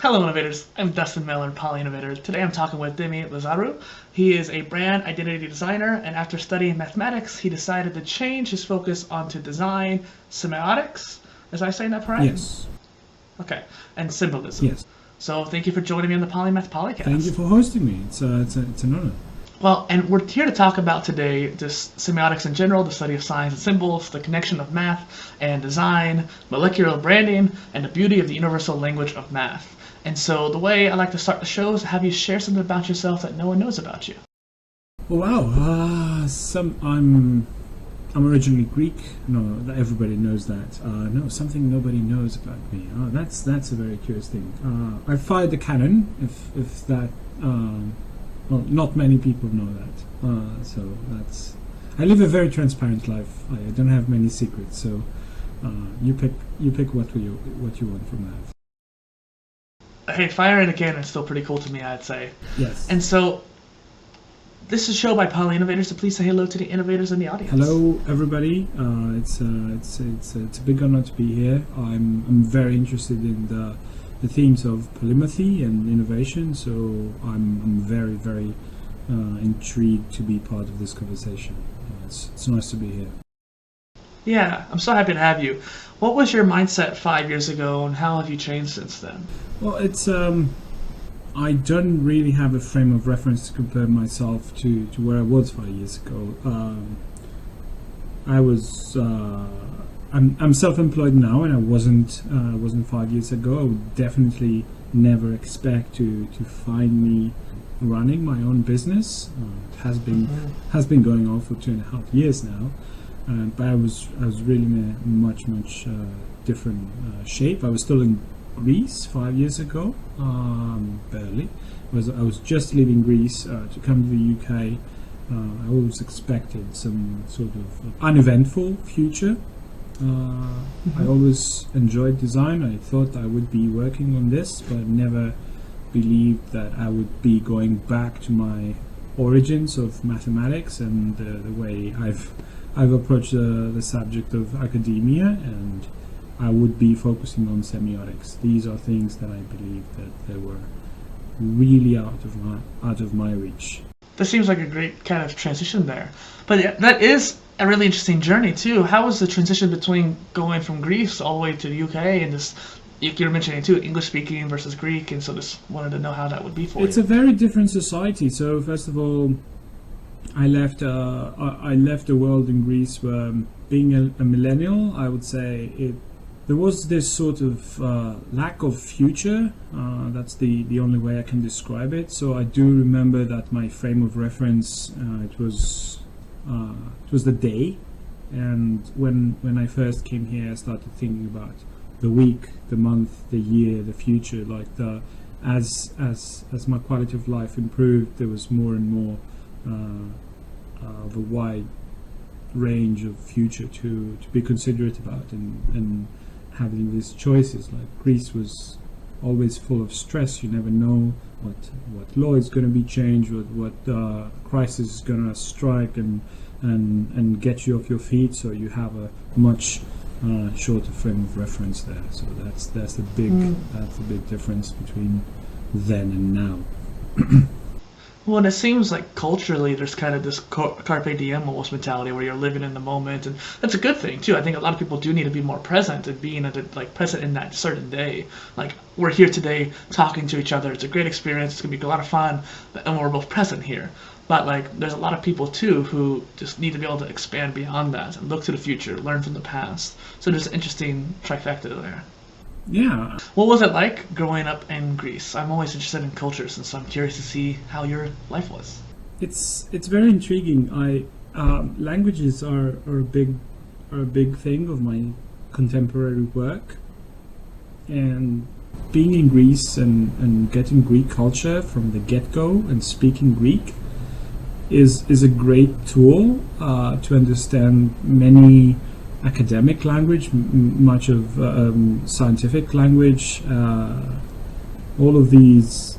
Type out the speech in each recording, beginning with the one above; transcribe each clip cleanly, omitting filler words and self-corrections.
Hello Innovators, I'm Dustin Miller, PolyInnovator. Today I'm talking with Dimitris Lazarou. He is a brand identity designer, and after studying mathematics, he decided to change his focus onto design, semiotics. Is I saying that correct? Yes. Okay, and symbolism. Yes. So thank you for joining me on the Polymath podcast. Thank you for hosting me. It's an honor. Well, and we're here to talk about today just semiotics in general, the study of signs and symbols, the connection of math and design, molecular branding, and the beauty of the universal language of math. And so the way I like to start the show is to have you share something about yourself that no one knows about you. Wow. I'm originally Greek. No, everybody knows that. No, something nobody knows about me. Oh, that's a very curious thing. I fired the cannon. If that. Well, not many people know that. So that's. I live a very transparent life. I don't have many secrets. So you pick what you want from that. Hey, firing a cannon is still pretty cool to me, I'd say. Yes. And so, this is a show by PolyInnovator, so please say hello to the innovators in the audience. Hello, everybody. It's a big honor to be here. I'm very interested in the themes of polymathy and innovation, so I'm very, very intrigued to be part of this conversation. It's nice to be here. Yeah, I'm so happy to have you. What was your mindset 5 years ago, and how have you changed since then? Well, it's I don't really have a frame of reference to compare myself to where I was 5 years ago. I'm self-employed now, and I wasn't 5 years ago. I would definitely never expect to find me running my own business. It has been going on for 2.5 years now. But I was really in a much different shape. I was still in Greece 5 years ago, barely. I was just leaving Greece to come to the UK. I always expected some sort of uneventful future. I always enjoyed design. I thought I would be working on this, but never believed that I would be going back to my origins of mathematics and the way I've approached the subject of academia, and I would be focusing on semiotics. These are things that I believe that they were really out of my reach. That seems like a great kind of transition there. But yeah, that is a really interesting journey too. How was the transition between going from Greece all the way to the UK and this? You were mentioning too, English speaking versus Greek, and so just wanted to know how that would be for you. It's a very different society. So first of all, I left a world in Greece where, being a millennial, I would say there was this sort of lack of future. That's the only way I can describe it. So I do remember that my frame of reference it was the day, and when I first came here, I started thinking about the week, the month, the year, the future. Like as my quality of life improved, there was more and more of a wide range of future to be considerate about, and having these choices. Like Greece was always full of stress. You never know what law is going to be changed, what crisis is going to strike and get you off your feet. So you have a much shorter frame of reference there. So that's the big difference between then and now. Well, and it seems like culturally there's kind of this carpe diem almost mentality where you're living in the moment, and that's a good thing too. I think a lot of people do need to be more present and being present in that certain day. Like, we're here today talking to each other. It's a great experience. It's gonna be a lot of fun, and we're both present here. But there's a lot of people too who just need to be able to expand beyond that and look to the future, learn from the past. So there's an interesting trifecta there. Yeah. What was it like growing up in Greece? I'm always interested in cultures, and so I'm curious to see how your life was. It's very intriguing. Languages are a big thing of my contemporary work, and being in Greece and getting Greek culture from the get-go and speaking Greek is a great tool to understand many academic language, much of scientific language, all of these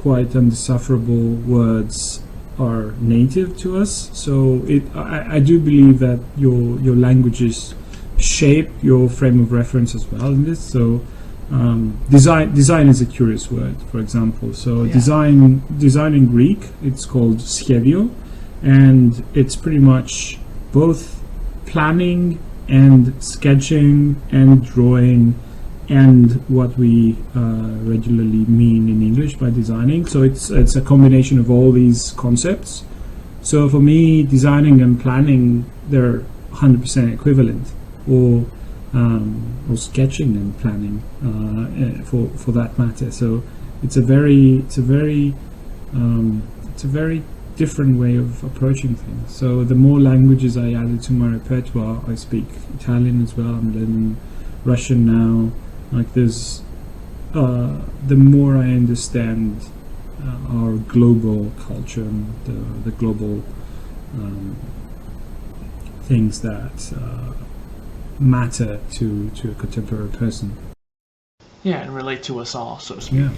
quite undecipherable words are native to us. So I do believe that your languages shape your frame of reference as well in this. So design is a curious word, for example. So design in Greek, it's called schedeo, and it's pretty much both planning and sketching and drawing and what we regularly mean in English by designing. So it's a combination of all these concepts. So for me, designing and planning, they're 100% equivalent, or sketching and planning, for that matter. So it's a very different way of approaching things. So the more languages I added to my repertoire, I speak Italian as well. I'm learning Russian now. Like there's the more I understand our global culture and the global things that matter to a contemporary person. Yeah, and relate to us all, so to speak. Yeah.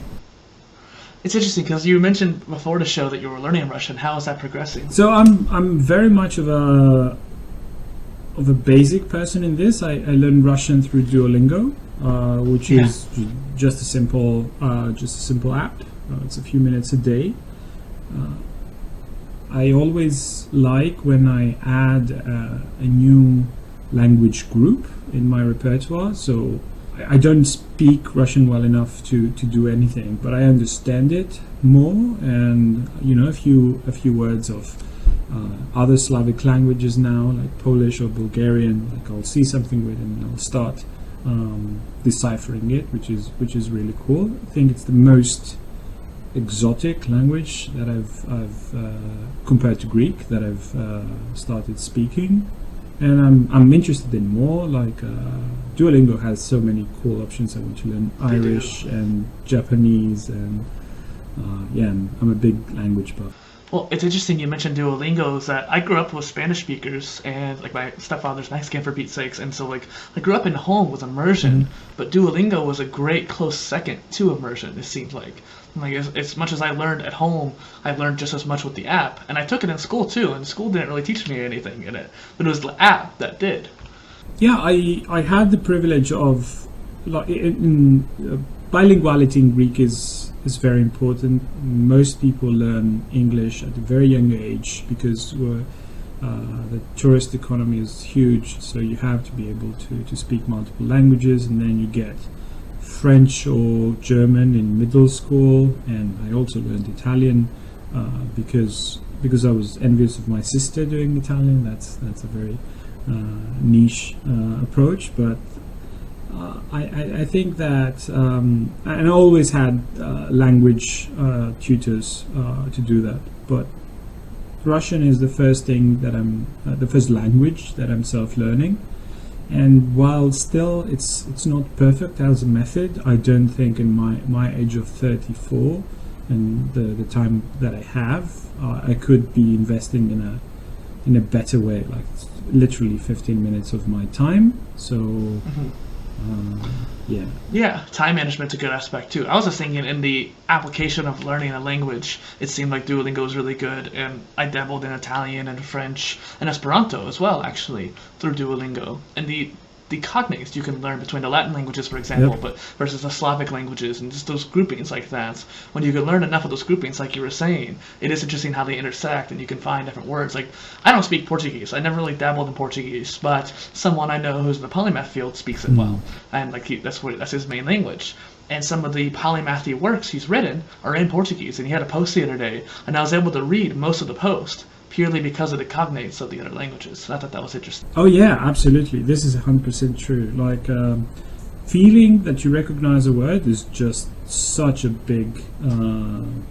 It's interesting because you mentioned before the show that you were learning Russian. How is that progressing? So I'm very much of a basic person in this. I learned Russian through Duolingo, which is just a simple app. It's a few minutes a day. I always like when I add a new language group in my repertoire. So I don't speak Russian well enough to do anything, but I understand it more, and a few words of other Slavic languages now, like Polish or Bulgarian. Like I'll see something with it and I'll start deciphering it, which is really cool. I think it's the most exotic language that I've compared to Greek that I've started speaking. And I'm interested in more. Like Duolingo has so many cool options. I want to learn Irish and Japanese, and I'm a big language buff. Well, it's interesting you mentioned Duolingo. Is that I grew up with Spanish speakers, and like my stepfather's Mexican, for Pete's sakes, and so like I grew up in a home with immersion, but Duolingo was a great close second to immersion. It seemed like as much as I learned at home, I learned just as much with the app, and I took it in school too. And school didn't really teach me anything in it, but it was the app that did. Yeah, I had the privilege of bilinguality in Greek is very important. Most people learn English at a very young age because the tourist economy is huge, so you have to be able to speak multiple languages, and then you get French or German in middle school. And I also learned Italian because I was envious of my sister doing Italian. That's a very niche approach, but I think that and I always had language tutors to do that, but Russian is the first thing that the first language that I'm self-learning. And while still it's not perfect as a method, I don't think in my age of 34 and the time that I have, I could be investing in a better way, like literally 15 minutes of my time. So time management's a good aspect too. I was just thinking in the application of learning a language, it seemed like Duolingo was really good, and I dabbled in Italian and French and Esperanto as well, actually, through Duolingo. And the cognates you can learn between the Latin languages, for example, but versus the Slavic languages, and just those groupings like that. When you can learn enough of those groupings, like you were saying, it is interesting how they intersect, and you can find different words. Like, I don't speak Portuguese. I never really dabbled in Portuguese, but someone I know who's in the Polymath field speaks it well, and like that's his main language. And some of the polymathy works he's written are in Portuguese, and he had a post the other day, and I was able to read most of the post purely because of the cognates of the other languages. So I thought that was interesting. Oh yeah, absolutely. This is 100% true. Like feeling that you recognize a word is just such a big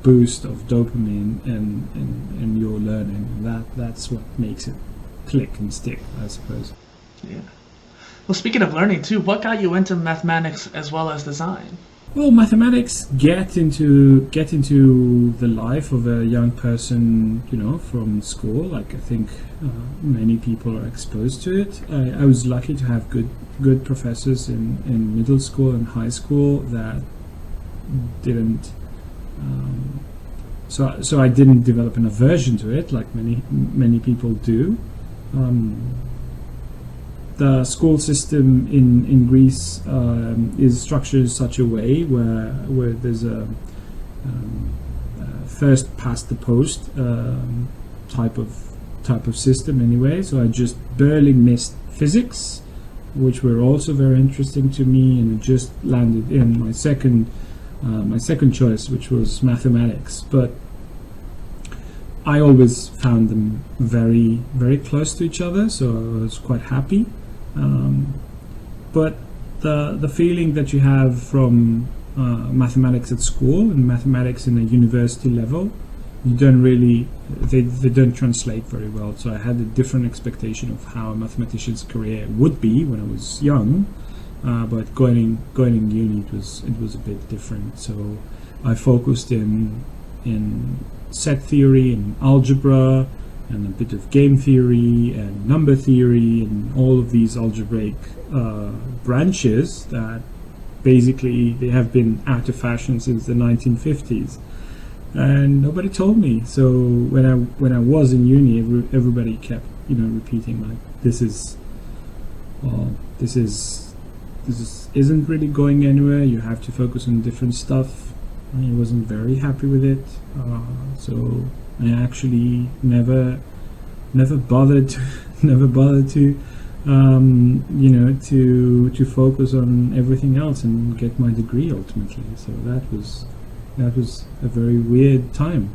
boost of dopamine in your learning. That's what makes it click and stick, I suppose. Yeah. Well, speaking of learning too, what got you into mathematics as well as design? Well, mathematics get into the life of a young person, from school. Like I think many people are exposed to it. I was lucky to have good professors in middle school and high school that didn't. So I didn't develop an aversion to it like many people do. the school system in Greece is structured in such a way where there's a first past the post type of system anyway. So I just barely missed physics, which were also very interesting to me, and it just landed in my second choice, which was mathematics. But I always found them very, very close to each other, so I was quite happy. But the feeling that you have from mathematics at school and mathematics in a university level, you don't really, they don't translate very well. So I had a different expectation of how a mathematician's career would be when I was young, but going in uni, it was a bit different. So I focused in set theory and algebra and a bit of game theory and number theory and all of these algebraic branches that basically they have been out of fashion since the 1950s, and nobody told me. So when I was in uni, everybody kept repeating like, this isn't really going anywhere, you have to focus on different stuff. I wasn't very happy with it, so I actually never bothered to to focus on everything else and get my degree ultimately. So that was a very weird time.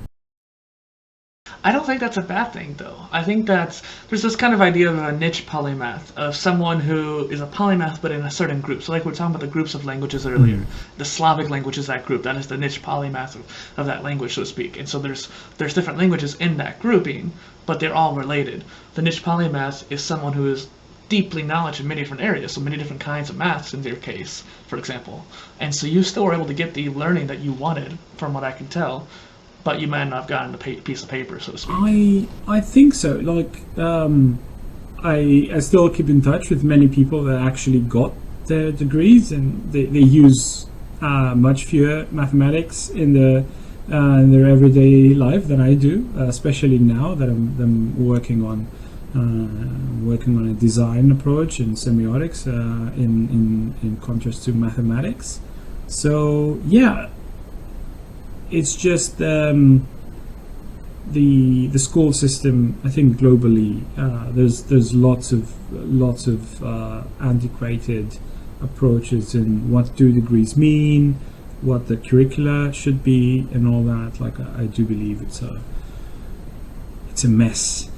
I don't think that's a bad thing, though. I think there's this kind of idea of a niche polymath, of someone who is a polymath but in a certain group. So like we were talking about the groups of languages earlier. The Slavic language is that group. That is the niche polymath of that language, so to speak. And so there's different languages in that grouping, but they're all related. The niche polymath is someone who is deeply knowledge in many different areas, so many different kinds of maths in their case, for example. And so you still were able to get the learning that you wanted, from what I can tell, but you might not have gotten a piece of paper, so to speak. I think so. Like, I still keep in touch with many people that actually got their degrees, and they use much fewer mathematics in their everyday life than I do, especially now that I'm working on a design approach in semiotics in contrast to mathematics. So yeah, it's just the school system. I think globally, there's lots of antiquated approaches in what do degrees mean, what the curricula should be, and all that. Like I do believe it's a mess.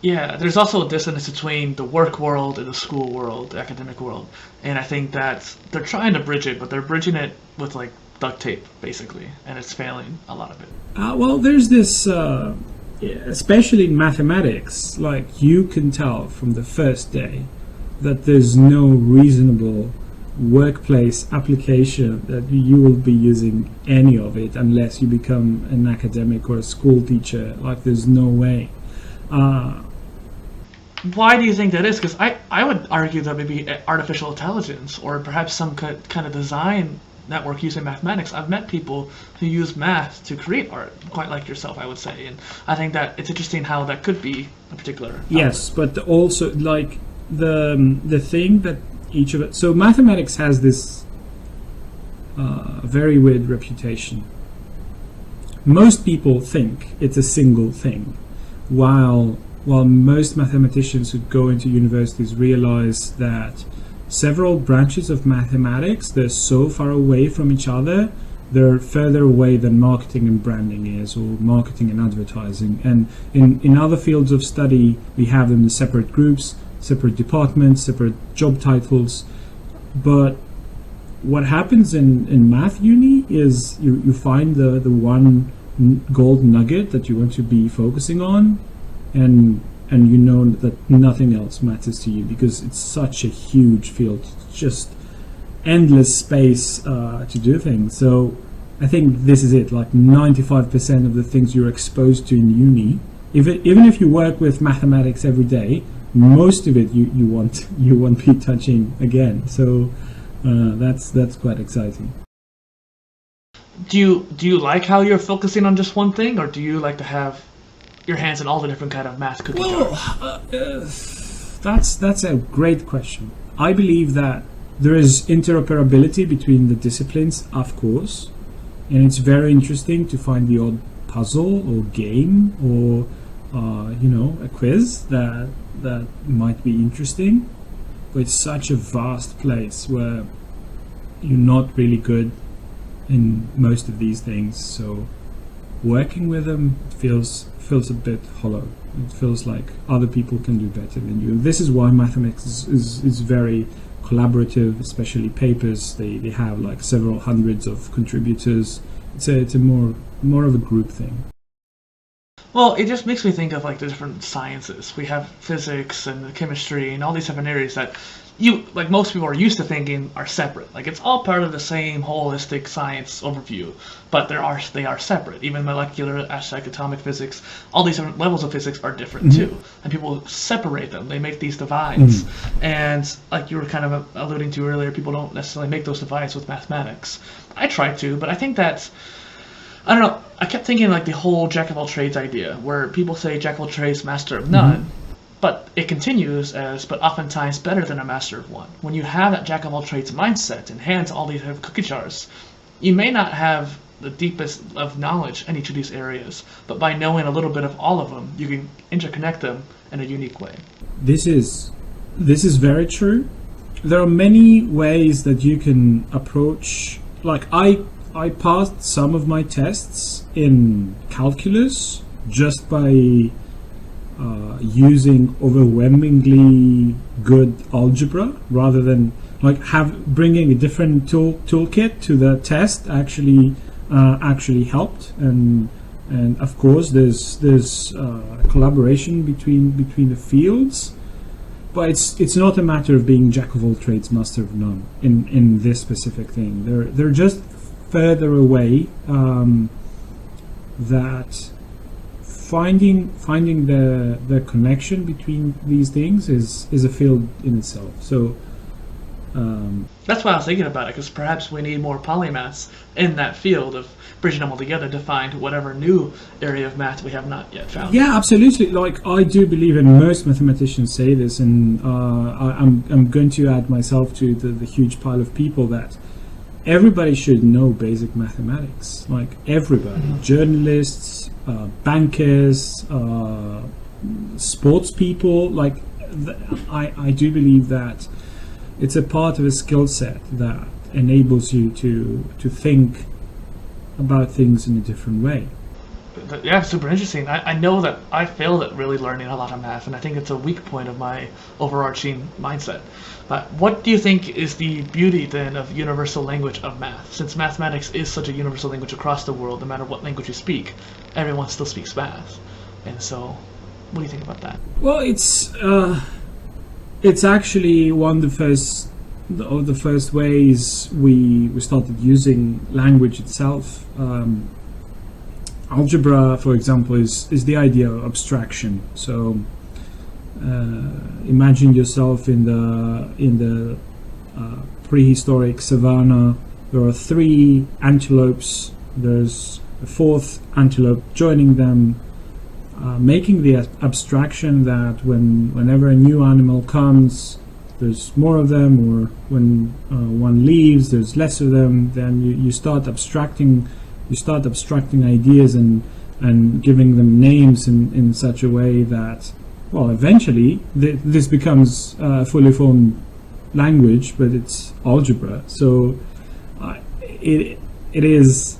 Yeah, there's also a dissonance between the work world and the school world, the academic world, and I think that they're trying to bridge it, but they're bridging it with like duct tape, basically, and it's failing a lot of it. Well, there's this, especially in mathematics, like you can tell from the first day that there's no reasonable workplace application that you will be using any of it unless you become an academic or a school teacher. Like there's no way. Why do you think that is? Because I would argue that maybe artificial intelligence or perhaps some kind of design network using mathematics. I've met people who use math to create art, quite like yourself, I would say, and I think that it's interesting how that could be a particular. Yes, but also like the thing that each of it. So mathematics has this very weird reputation. Most people think it's a single thing, while most mathematicians who go into universities realize that several branches of mathematics, they're so far away from each other, they're further away than marketing and branding is, or marketing and advertising. And in other fields of study, we have them in separate groups, separate departments, separate job titles. But what happens in math uni is you find the one gold nugget that you want to be focusing on, and you know that nothing else matters to you because it's such a huge field. It's just endless space to do things. So I think this is it. Like 95% of the things you're exposed to in uni, even if you work with mathematics every day, most of it you won't be touching again. So that's quite exciting. Do you like how you're focusing on just one thing, or do you like to have your hands in all the different kind of math cookie jars? That's a great question. I believe that there is interoperability between the disciplines, of course, and it's very interesting to find the odd puzzle or game or a quiz that might be interesting. But it's such a vast place where you're not really good in most of these things, so working with them feels a bit hollow. It feels like other people can do better than you. This is why mathematics is very collaborative, especially papers. They have like several hundreds of contributors. It's a more of a group thing. Well, it just makes me think of like the different sciences. We have physics and chemistry and all these different areas that most people are used to thinking are separate. Like it's all part of the same holistic science overview, but they are separate. Even molecular aspect, atomic physics, all these different levels of physics are different too. And people separate them. They make these divides. And like you were kind of alluding to earlier, people don't necessarily make those divides with mathematics. I try to, but I think that's, I don't know, I kept thinking like the whole jack of all trades idea, where people say jack of all trades, master of none, but it continues as, but oftentimes better than a master of one. When you have that jack of all trades mindset and hands all these cookie jars, you may not have the deepest of knowledge in each of these areas, but by knowing a little bit of all of them, you can interconnect them in a unique way. This is very true. There are many ways that you can approach, like I passed some of my tests in calculus just by using overwhelmingly good algebra, rather than like bringing a different toolkit to the test actually helped. And of course there's collaboration between the fields, but it's not a matter of being jack of all trades, master of none in this specific thing. They're just further away, that finding the connection between these things is a field in itself. So that's why I was thinking about it, because perhaps we need more polymaths in that field of bridging them all together to find whatever new area of math we have not yet found. Yeah, absolutely. Like I do believe, and most mathematicians say this, and I'm going to add myself to the huge pile of people that everybody should know basic mathematics. Like everybody, journalists, bankers, sports people. Like I do believe that it's a part of a skill set that enables you to think about things in a different way. Yeah, super interesting. I know that I failed at really learning a lot of math, and I think it's a weak point of my overarching mindset. But what do you think is the beauty then of universal language of math? Since mathematics is such a universal language across the world, no matter what language you speak, everyone still speaks math. And so, what do you think about that? Well, it's actually one of the first ways we started using language itself. Algebra, for example, is the idea of abstraction. So imagine yourself in the prehistoric savannah. There are 3 antelopes. There's a 4th antelope joining them, making the abstraction that whenever a new animal comes, there's more of them, or when one leaves, there's less of them. Then you start abstracting ideas and giving them names in such a way that, well, eventually this becomes a fully formed language, but it's algebra. So it is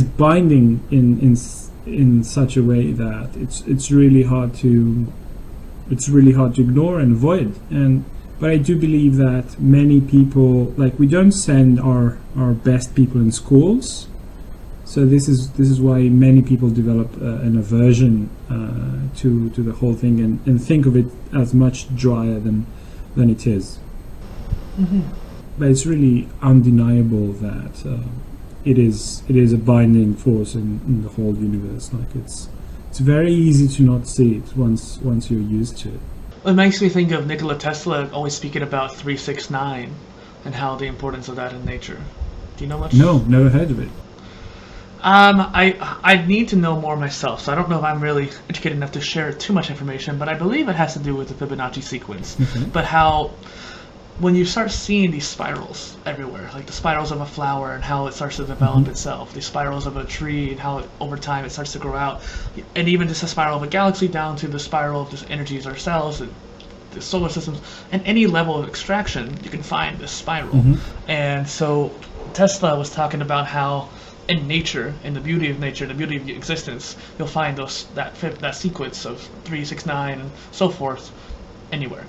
binding in such a way that it's really hard to ignore and avoid. But I do believe that many people, like, we don't send our best people in schools. So this is why many people develop an aversion to the whole thing and think of it as much drier than it is. But it's really undeniable that it is a binding force in the whole universe. Like it's very easy to not see it once you're used to it. It makes me think of Nikola Tesla always speaking about 369 and how the importance of that in nature. Do you know much? No, never heard of it. I need to know more myself, so I don't know if I'm really educated enough to share too much information, but I believe it has to do with the Fibonacci sequence. But how when you start seeing these spirals everywhere, like the spirals of a flower and how it starts to develop itself, the spirals of a tree and how over time it starts to grow out, and even just a spiral of a galaxy down to the spiral of just energies ourselves, the solar systems, and any level of extraction, you can find this spiral. And so Tesla was talking about how in nature, in the beauty of nature, the beauty of existence, you'll find that sequence of 3, 6, 9, and so forth anywhere.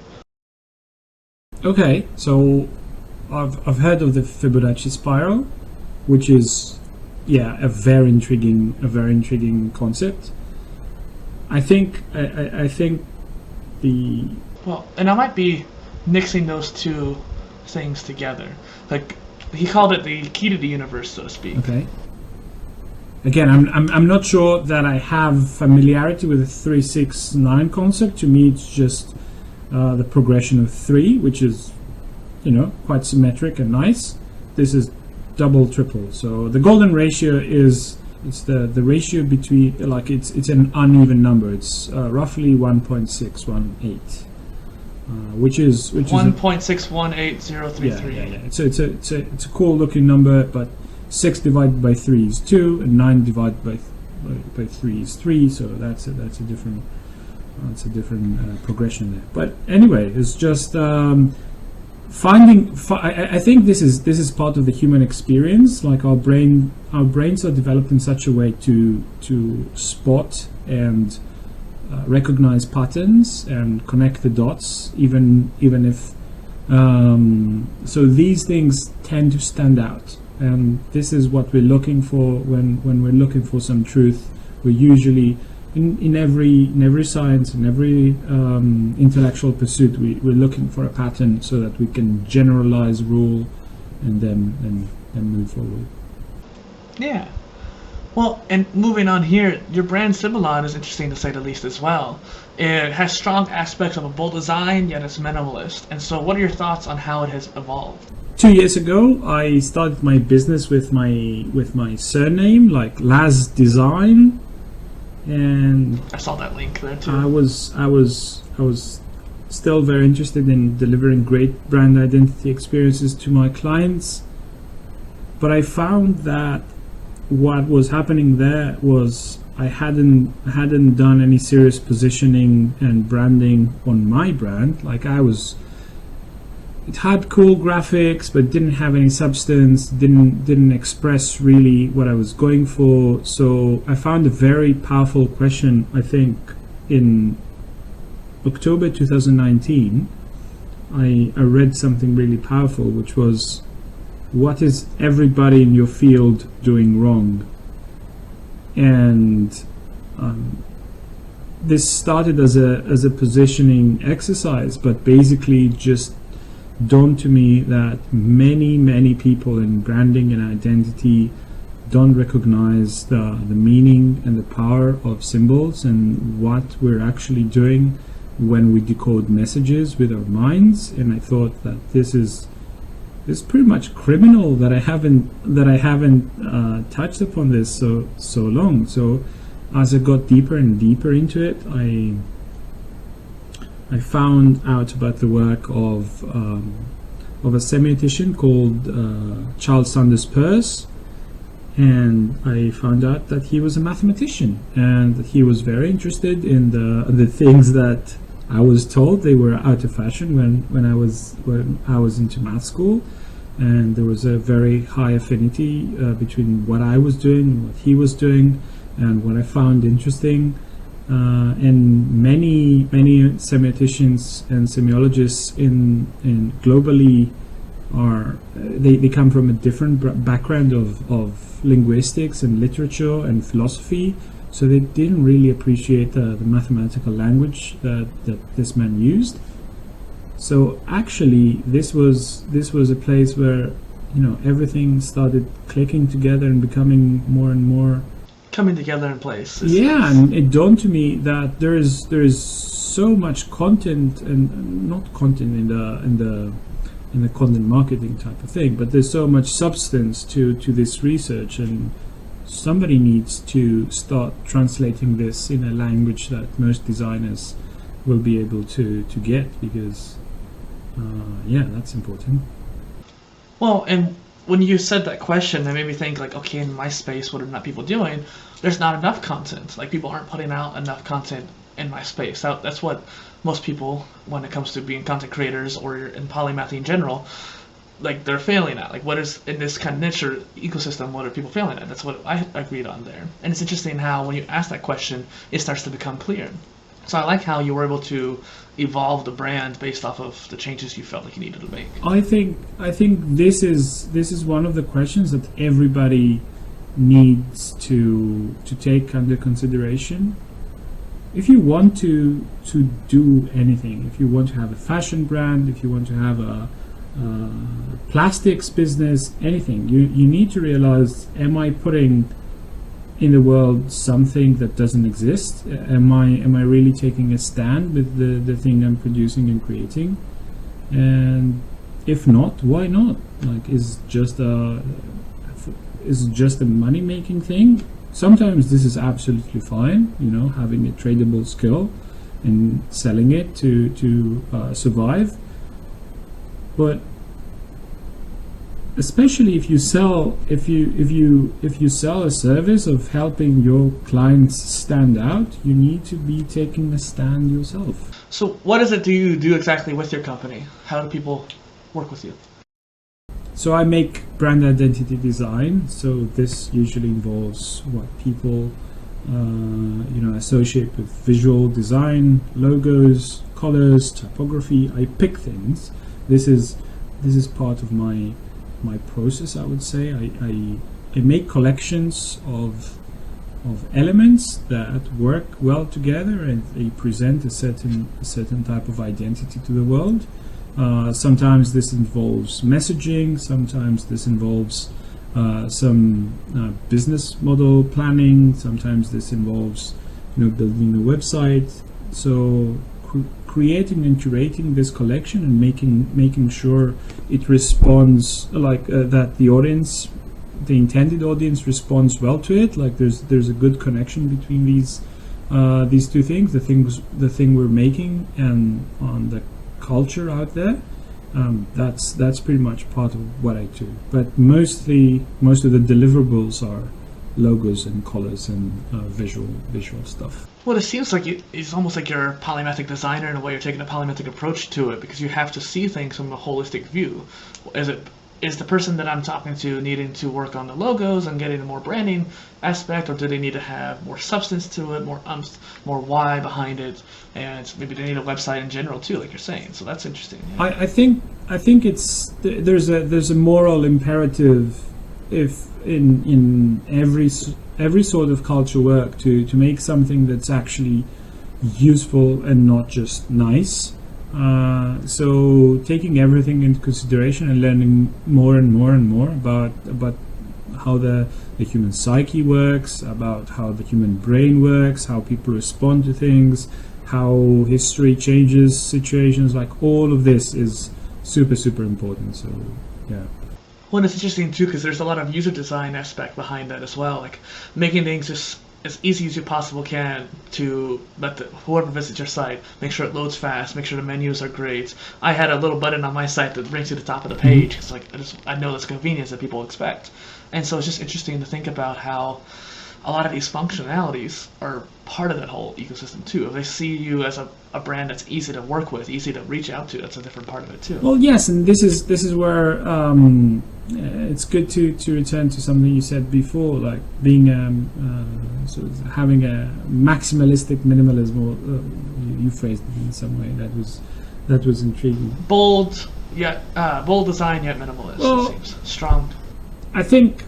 Okay, so I've heard of the Fibonacci spiral, which is a very intriguing concept. I think the Well, and I might be mixing those two things together. Like he called it the key to the universe, so to speak. Okay. Again, I'm not sure that I have familiarity with the 3, 6, 9 concept. To me, it's just the progression of 3, which is, quite symmetric and nice. This is double, triple. So the golden ratio it's the ratio between, like it's an uneven number. It's roughly 1.618, which is 1.618033. Yeah. So it's a cool looking number, but 6 divided by 3 is 2, and 9 divided by 3 is 3. So that's a different progression there. But anyway, it's just I think this is part of the human experience. Like our brains are developed in such a way to spot and recognize patterns and connect the dots, even if so these things tend to stand out. And this is what we're looking for when we're looking for some truth. We're usually in every science, in every intellectual pursuit, we're looking for a pattern so that we can generalize, rule, and then move forward. Yeah. Well, and moving on here, your brand Symbolon is interesting to say the least as well. It has strong aspects of a bold design, yet it's minimalist. And so what are your thoughts on how it has evolved? 2 years ago, I started my business with my surname, like Laz Design, and I saw that link there too. I was still very interested in delivering great brand identity experiences to my clients, but I found that what was happening there was I hadn't done any serious positioning and branding on my brand. Like it had cool graphics, but didn't have any substance, didn't express really what I was going for. So I found a very powerful question, I think, in October 2019. I read something really powerful, which was, what is everybody in your field doing wrong? And this started as a positioning exercise, but basically just dawned to me that many people in branding and identity don't recognize the meaning and the power of symbols and what we're actually doing when we decode messages with our minds. And I thought that this is pretty much criminal that I haven't touched upon this so long. So as I got deeper and deeper into it, I found out about the work of a semiotician called Charles Sanders Peirce, and I found out that he was a mathematician and that he was very interested in the things that I was told they were out of fashion when I was into math school, and there was a very high affinity between what I was doing and what he was doing and what I found interesting. And many semioticians and semiologists in globally they come from a different background of linguistics and literature and philosophy, so they didn't really appreciate the mathematical language that this man used. So actually, this was a place where everything started clicking together and becoming more and more coming together in place. Yeah, and it dawned to me that there is so much content, and not content in the content marketing type of thing, but there's so much substance to this research and somebody needs to start translating this in a language that most designers will be able to get, because yeah, that's important. Well, and when you said that question, it made me think like, okay, in my space, what are not people doing? There's not enough content. Like people aren't putting out enough content in my space. That's what most people, when it comes to being content creators or in polymath in general, like they're failing at. Like what is in this kind of niche or ecosystem, what are people failing at? That's what I agreed on there. And it's interesting how when you ask that question, it starts to become clear. So I like how you were able to evolve the brand based off of the changes you felt like you needed to make. I think this is one of the questions that everybody needs to take under consideration. If you want to do anything, if you want to have a fashion brand, if you want to have a plastics business, anything, you need to realize, am I putting in the world something that doesn't exist? Am I really taking a stand with the thing I'm producing and creating? And if not, why not? Like, is just a money making thing? Sometimes this is absolutely fine, having a tradable skill and selling it to survive. But especially if you sell a service of helping your clients stand out, you need to be taking a stand yourself. So what is it do you do exactly with your company? How do people work with you? So I make brand identity design. So this usually involves what people associate with visual design, logos, colors, typography. I pick things. This is part of my process, I would say. I make collections of elements that work well together, and they present a certain type of identity to the world. Sometimes this involves messaging, sometimes this involves some business model planning, sometimes this involves building a website. So creating and curating this collection and making sure it responds that the intended audience responds well to it. Like there's a good connection between these two things, the thing we're making and on the culture out there. That's pretty much part of what I do. But most of the deliverables are logos and colors and visual stuff. Well, it seems like it's almost like you're a polymathic designer in a way. You're taking a polymathic approach to it because you have to see things from a holistic view. Is the person that I'm talking to needing to work on the logos and getting a more branding aspect, or do they need to have more substance to it, more why behind it, and maybe they need a website in general too, like you're saying? So that's interesting. Yeah. I think it's there's a moral imperative if in every sort of culture work to make something that's actually useful and not just nice. So taking everything into consideration and learning more and more about how the human psyche works, about how the human brain works, how people respond to things, how history changes situations, like all of this is super important. So yeah. Well, it's interesting too because there's a lot of user design aspect behind that as well, like making things just as easy as you possibly can to let whoever visits your site make sure it loads fast, make sure the menus are great. I had a little button on my site that brings you to the top of the page because I know that's convenience that people expect, and so it's just interesting to think about how a lot of these functionalities are part of that whole ecosystem too. If they see you as a brand that's easy to work with, easy to reach out to, that's a different part of it too. Well, yes, and this is where it's good to return to something you said before, like being sort of having a maximalistic minimalism, or you phrased it in some way that was intriguing. Bold design yet minimalist. Well, it seems strong. I think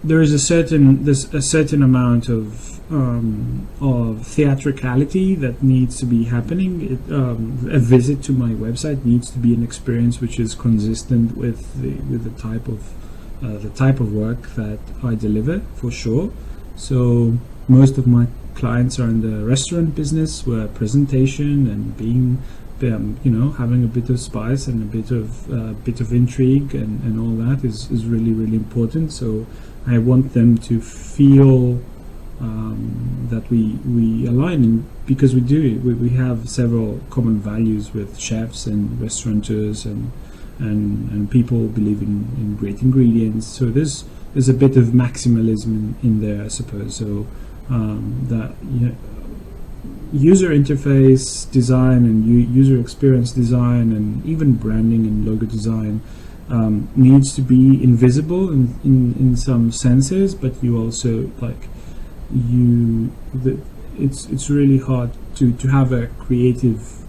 there is a certain amount of theatricality that needs to be happening. A visit to my website needs to be an experience which is consistent with the type of work that I deliver, for sure. So most of my clients are in the restaurant business, where presentation and being having a bit of spice and a bit of intrigue and all that is really, really important. So I want them to feel that we align, because we do. We have several common values with chefs and restaurateurs and people believe in great ingredients. So there's a bit of maximalism in there, I suppose. So that user interface design and user experience design and even branding and logo design needs to be invisible in some senses, but you also it's really hard to have a creative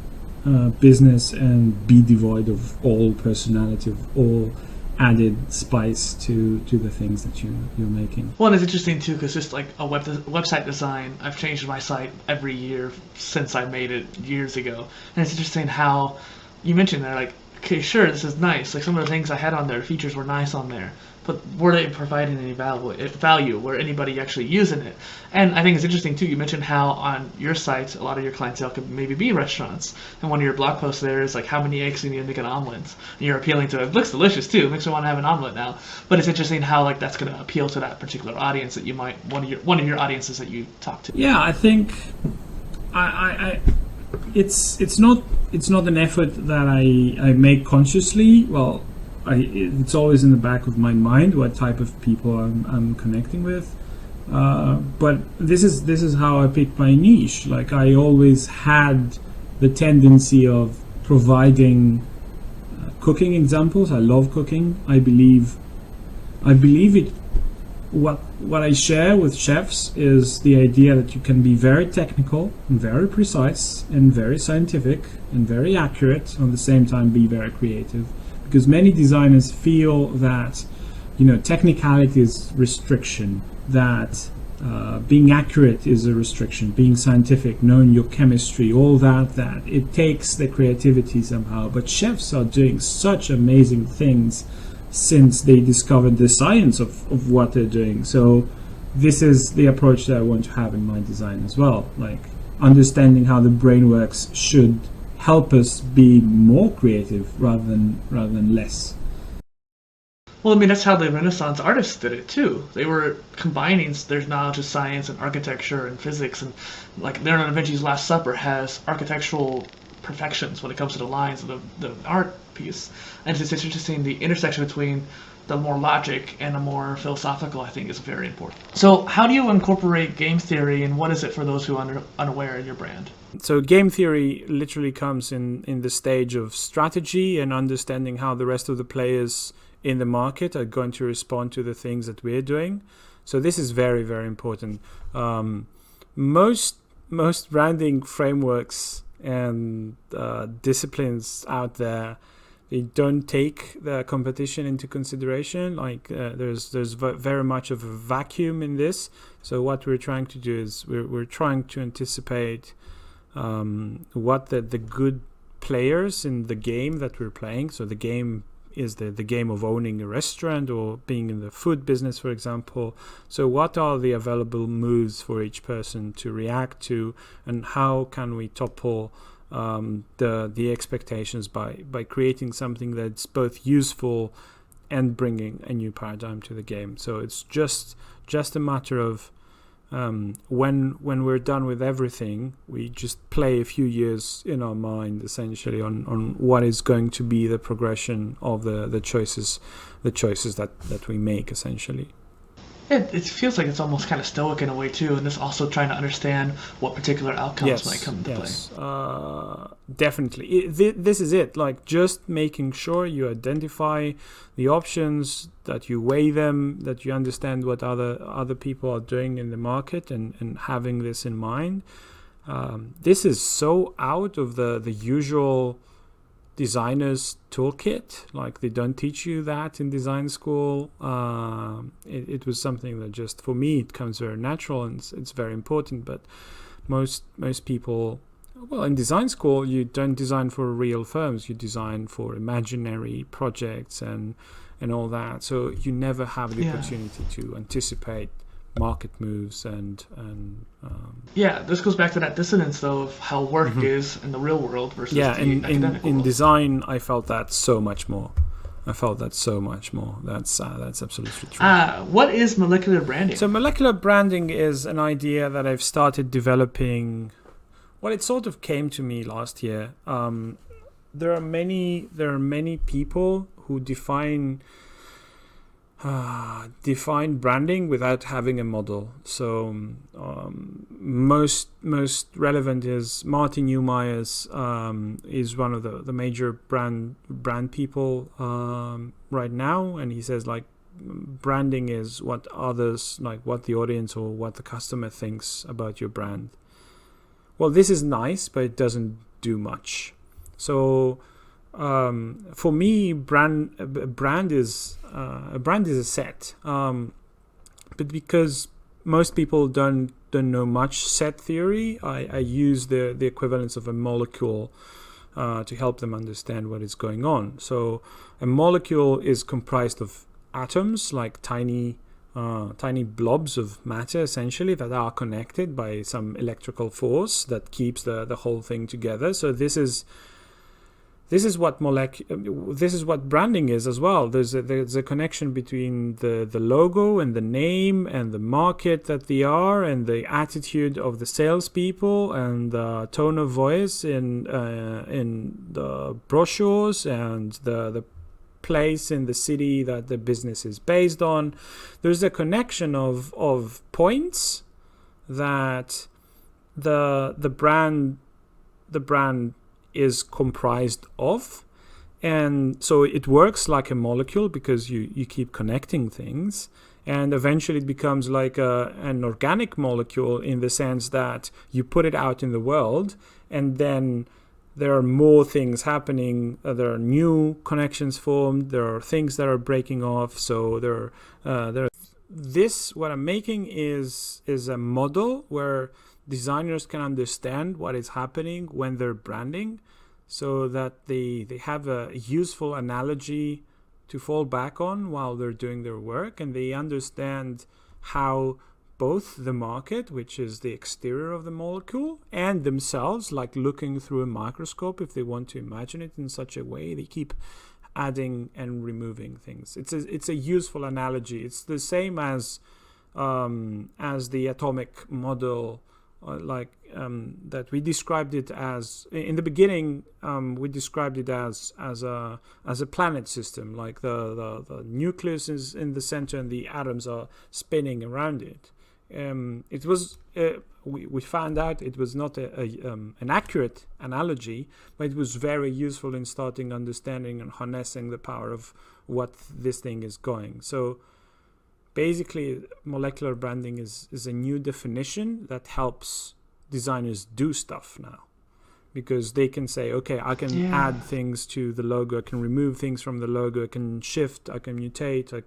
business and be devoid of all personality, of all added spice to the things that you're making. Well, and it's interesting too, because just like a website design, I've changed my site every year since I made it years ago, and it's interesting how you mentioned there, like, okay, sure, this is nice. Like some of the things I had on there, features were nice on there, but were they providing any value? Were anybody actually using it? And I think it's interesting too, you mentioned how on your site, a lot of your clientele could maybe be restaurants. And one of your blog posts there is like, how many eggs do you need to make an omelet? And you're appealing to it. It looks delicious too. It makes me want to have an omelet now. But it's interesting how like that's going to appeal to that particular audience that you might, one of your audiences that you talk to. Yeah, I think it's not an effort that I make consciously. Well, it's always in the back of my mind what type of people I'm connecting with, but this is how I picked my niche. Like I always had the tendency of providing cooking examples. I love cooking. I believe it. What I share with chefs is the idea that you can be very technical and very precise and very scientific and very accurate, and at the same time be very creative. Because many designers feel that, technicality is restriction, that being accurate is a restriction, being scientific, knowing your chemistry, all that it takes the creativity somehow. But chefs are doing such amazing things since they discovered the science of what they're doing. So this is the approach that I want to have in my design as well. Like understanding how the brain works should help us be more creative rather than less. Well, I mean, that's how the Renaissance artists did it too. They were combining their knowledge of science and architecture and physics, and like Leonardo da Vinci's Last Supper has architectural perfections when it comes to the lines of the art piece. And it's interesting, the intersection between the more logic and the more philosophical, I think, is very important. So how do you incorporate game theory, and what is it for those who are unaware of your brand? So game theory literally comes in the stage of strategy and understanding how the rest of the players in the market are going to respond to the things that we're doing. So this is very, very important. Most branding frameworks and disciplines out there, they don't take the competition into consideration. Like there's very much of a vacuum in this. So what we're trying to do is we're trying to anticipate what the good players in the game that we're playing. So the game is the game of owning a restaurant or being in the food business, for example. So what are the available moves for each person to react to, and how can we topple the expectations by creating something that's both useful and bringing a new paradigm to the game. So it's just a matter of when we're done with everything, we just play a few years in our mind essentially on what is going to be the progression of the choices that we make essentially. It feels like it's almost kind of stoic in a way too, and just also trying to understand what particular outcomes might come into play. Definitely. This is it. Like just making sure you identify the options, that you weigh them, that you understand what other people are doing in the market, and having this in mind. This is so out of the usual designer's toolkit. Like they don't teach you that in design school. It was something that just for me it comes very natural, and it's very important. But most people, well, in design school you don't design for real firms, you design for imaginary projects and all that. So you never have the opportunity to anticipate market moves and Yeah, this goes back to that dissonance though of how work is in the real world versus the academic in world. design, I felt that so much more. That's absolutely true. What is molecular branding? So molecular branding is an idea that I've started developing. Well, it sort of came to me last year. There are many people who define branding without having a model. So most relevant is Martin Neumeyer's is one of the major brand people right now, and he says like branding is what others, like what the audience or what the customer thinks about your brand. Well, this is nice, but it doesn't do much. So for me, a brand is a set, but because most people don't know much set theory, I use the equivalence of a molecule to help them understand what is going on. So a molecule is comprised of atoms, like tiny blobs of matter, essentially, that are connected by some electrical force that keeps the whole thing together. So this is what branding is as well. There's a connection between the logo and the name and the market that they are and the attitude of the salespeople and the tone of voice in the brochures and the place in the city that the business is based on. There's a connection of points that the brand is comprised of, and so it works like a molecule because you keep connecting things, and eventually it becomes like an organic molecule in the sense that you put it out in the world, and then there are more things happening. There are new connections formed. There are things that are breaking off. So there are what I'm making is a model where designers can understand what is happening when they're branding, so that they have a useful analogy to fall back on while they're doing their work, and they understand how both the market, which is the exterior of the molecule, and themselves, like looking through a microscope, if they want to imagine it in such a way, they keep adding and removing things. It's a useful analogy. It's the same as the atomic model, that we described it as in the beginning. We described it as a planet system, like the nucleus is in the center and the atoms are spinning around it. It was we found out it was not an accurate analogy, but it was very useful in starting understanding and harnessing the power of what this thing is going. So basically, molecular branding is a new definition that helps designers do stuff now, because they can say, okay, I can add things to the logo, I can remove things from the logo, I can shift, I can mutate, I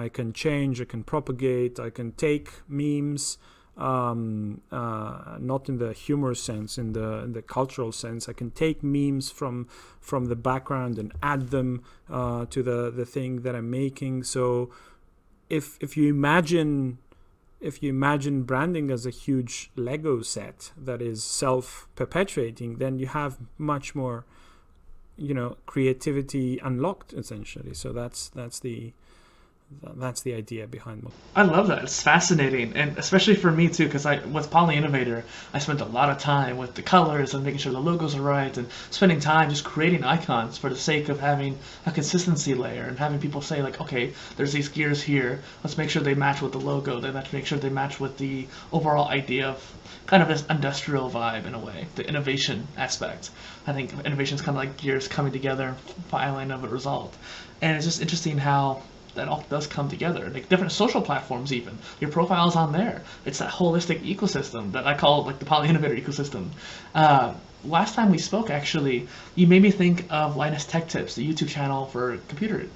can change, I can propagate, I can take memes, not in the humor sense, in the cultural sense. I can take memes from the background and add them to the thing that I'm making. So if you imagine branding as a huge Lego set that is self-perpetuating, then you have much more, creativity unlocked, essentially. So that's the idea behind it. I love that. It's fascinating, and especially for me too, because with PolyInnovator, I spent a lot of time with the colors and making sure the logos are right, and spending time just creating icons for the sake of having a consistency layer and having people say like, okay, there's these gears here. Let's make sure they match with the logo. Let's make sure they match with the overall idea of kind of this industrial vibe in a way, the innovation aspect. I think innovation is kind of like gears coming together, filing of a result, and it's just interesting how that all does come together. Like different social platforms, even your profile's on there. It's that holistic ecosystem that I call like the PolyInnovator ecosystem. Last time we spoke, actually, you made me think of Linus Tech Tips, the YouTube channel for computer.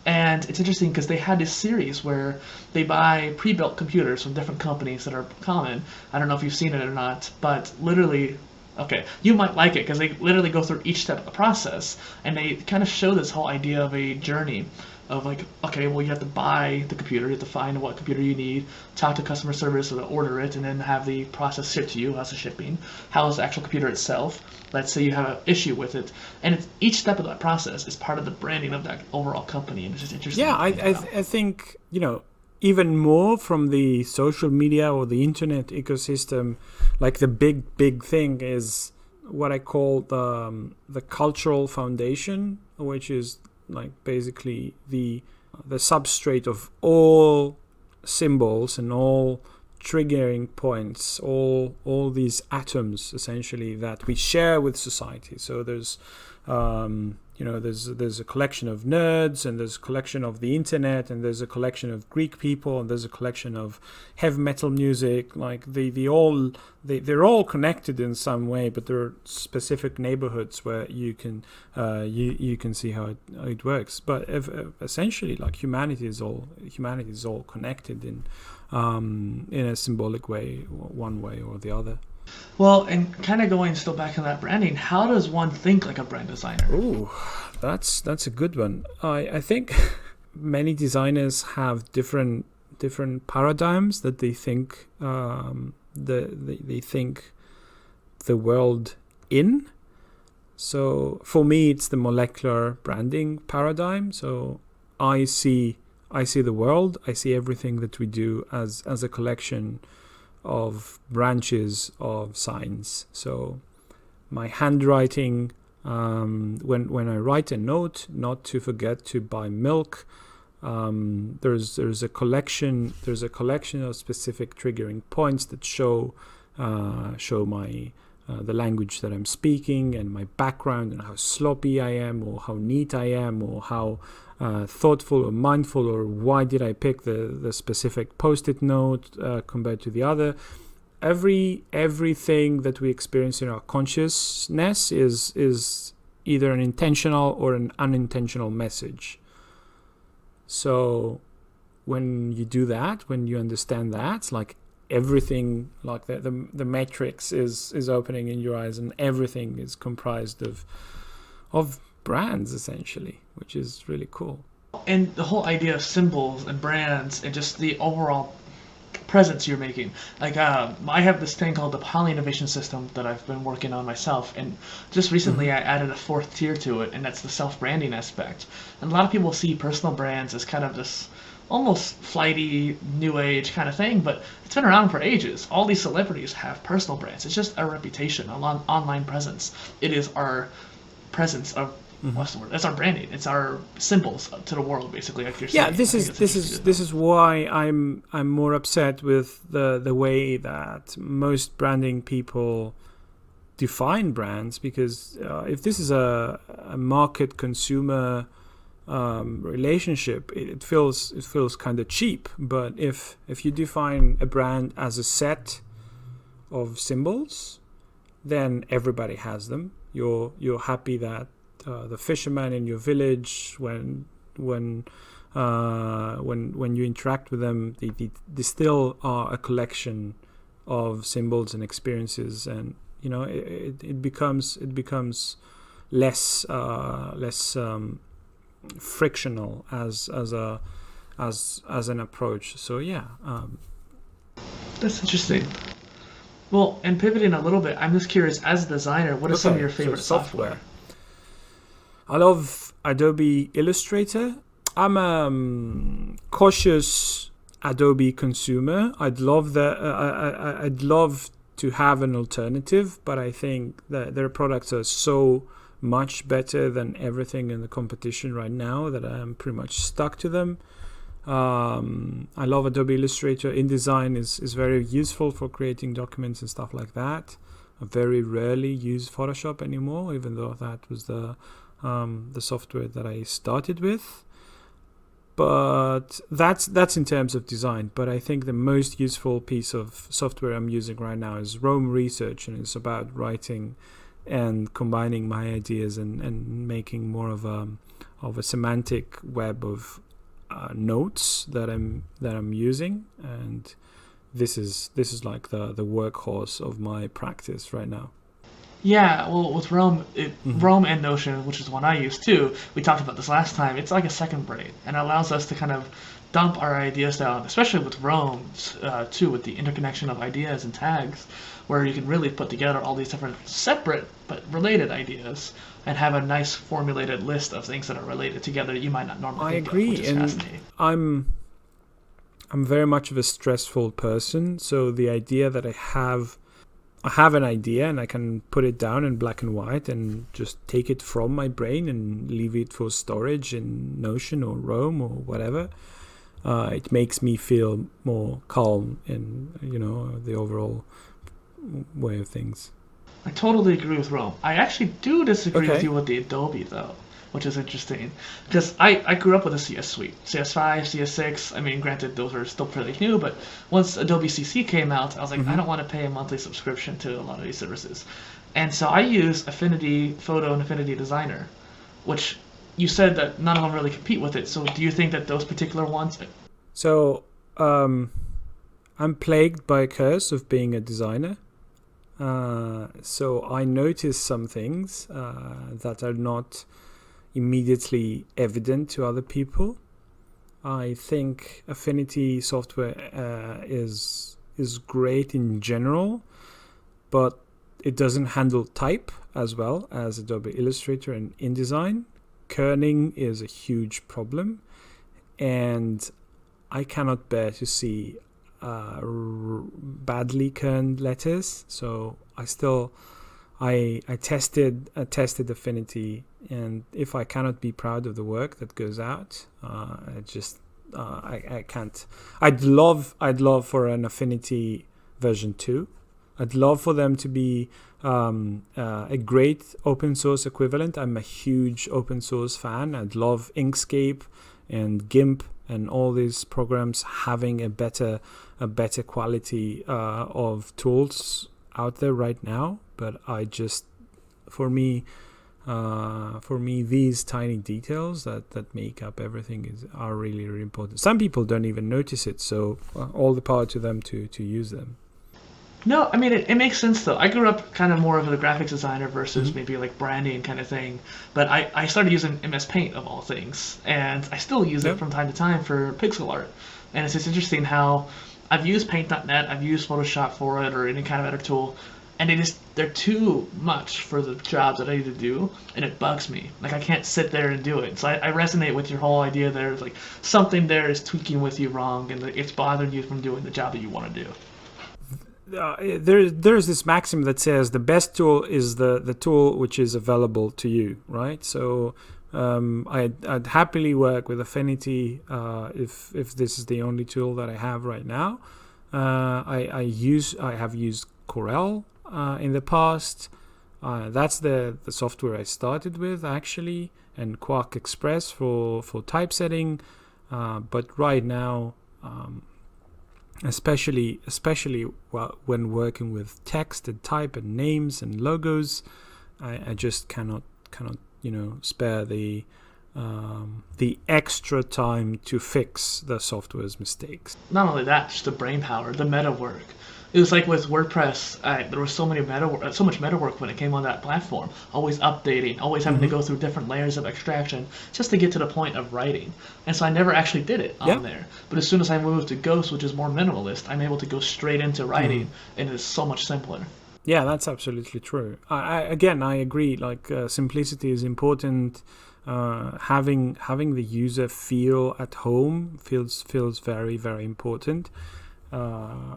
And it's interesting because they had this series where they buy pre-built computers from different companies that are common. I don't know if you've seen it or not, but literally, okay, you might like it because they literally go through each step of the process, and they kind of show this whole idea of a journey of like, okay, well, you have to buy the computer, you have to find what computer you need, talk to customer service to order it, and then have the process shipped to you. How's the shipping? How is the actual computer itself? Let's say you have an issue with it, and each step of that process is part of the branding of that overall company, and it's just interesting. Yeah, I think, even more from the social media or the internet ecosystem, like the big thing is what I call the cultural foundation, which is like basically the substrate of all symbols and all triggering points, all these atoms essentially that we share with society. So there's there's a collection of nerds, and there's a collection of the internet, and there's a collection of Greek people, and there's a collection of heavy metal music. Like they're all connected in some way, but there are specific neighborhoods where you can see how it works. But essentially, like humanity is all connected in a symbolic way, one way or the other. Well, and kind of going still back to that branding, how does one think like a brand designer? Ooh, that's a good one. I think many designers have different paradigms that they think they think the world in. So for me, it's the molecular branding paradigm. So I see the world. I see everything that we do as a collection of branches of science. So my handwriting, when I write a note, not to forget to buy milk. There's a collection of specific triggering points that show my the language that I'm speaking and my background and how sloppy I am or how neat I am or how thoughtful or mindful, or why did I pick the specific post-it note compared to the other. Everything that we experience in our consciousness is either an intentional or an unintentional message. So when you do that, when you understand that, like everything, like the matrix is opening in your eyes, and everything is comprised of brands essentially, which is really cool. And the whole idea of symbols and brands and just the overall presence you're making. Like I have this thing called the PolyInnovation system that I've been working on myself, and just recently I added a fourth tier to it, and that's the self-branding aspect. And a lot of people see personal brands as kind of this almost flighty, new age kind of thing, but it's been around for ages. All these celebrities have personal brands. It's just our reputation, an online presence. It is our presence of what's the word? It's our branding. It's our symbols to the world, basically. Like you're saying. This is why I'm more upset with the way that most branding people define brands, because if this is a market consumer relationship, it feels kind of cheap. But if you define a brand as a set of symbols, then everybody has them. You're happy that the fisherman in your village, when you interact with them, they still are a collection of symbols and experiences, and it becomes less frictional as an approach. So that's interesting. Well, and pivoting a little bit, I'm just curious, as a designer, what are some of your favorite software? I love Adobe Illustrator. I'm a cautious Adobe consumer. I'd love to have an alternative, but I think that their products are so much better than everything in the competition right now that I'm pretty much stuck to them. I love Adobe Illustrator. InDesign is very useful for creating documents and stuff like that. I very rarely use Photoshop anymore, even though that was the software that I started with. But that's in terms of design. But I think the most useful piece of software I'm using right now is Rome Research, and it's about writing and combining my ideas and making more of a semantic web of notes that I'm using. And this is like the workhorse of my practice right now. Yeah, well, with Rome, Hmm. Rome and Notion, which is the one I use too, we talked about this last time. It's like a second brain, and it allows us to kind of dump our ideas down, especially with Rome too, with the interconnection of ideas and tags, where you can really put together all these different separate but related ideas and have a nice formulated list of things that are related together that you might not normally I think of, which agree, is and fascinating. I'm very much of a stressful person, so the idea that I have an idea and I can put it down in black and white and just take it from my brain and leave it for storage in Notion or Rome or whatever. It makes me feel more calm in the overall way of things. I totally agree with Rome. I actually do disagree with Okay. you with the Adobe though, which is interesting because I grew up with a CS suite, CS5, CS6. I mean, granted, those are still pretty new, but once Adobe CC came out, I was like, I Hmm. don't want to pay a monthly subscription to a lot of these services, and so I use Affinity Photo and Affinity Designer, which you said that none of them really compete with it. So do you think that those particular ones? So I'm plagued by a curse of being a designer. So I notice some things that are not immediately evident to other people. I think Affinity software is great in general, but it doesn't handle type as well as Adobe Illustrator and InDesign. Kerning is a huge problem, and I cannot bear to see badly kerned letters. So I tested Affinity, and if I cannot be proud of the work that goes out, I can't. I'd love for an Affinity version 2. I'd love for them to be a great open source equivalent. I'm a huge open source fan. I'd love Inkscape and GIMP and all these programs having a better quality of tools out there right now. But for me, these tiny details that make up everything are really, really important. Some people don't even notice it, so all the power to them to use them. No, I mean it makes sense though. I grew up kind of more of a graphics designer versus Hmm. maybe like branding kind of thing. But I started using MS Paint of all things, and I still use it Yep. from time to time for pixel art. And it's just interesting how I've used Paint.net, I've used Photoshop for it or any kind of editor tool, and they're too much for the jobs that I need to do, and it bugs me. Like I can't sit there and do it. So I resonate with your whole idea there. It's like something there is tweaking with you wrong, and it's bothering you from doing the job that you want to do. There's this maxim that says the best tool is the tool which is available to you, right? So I'd happily work with Affinity if this is the only tool that I have right now. I have used Corel in the past. That's the software I started with actually, and Quark Express for typesetting. But right now, especially when working with text and type and names and logos, I just cannot spare the extra time to fix the software's mistakes. Not only that, just the brain power, the meta work. It was like with WordPress, there was so much meta work when it came on that platform. Always updating, always having to Hmm. go through different layers of extraction just to get to the point of writing. And so I never actually did it Yeah. on there. But as soon as I moved to Ghost, which is more minimalist, I'm able to go straight into Hmm. writing, and it's so much simpler. Yeah, that's absolutely true. I agree. Like simplicity is important. Having the user feel at home feels very, very important.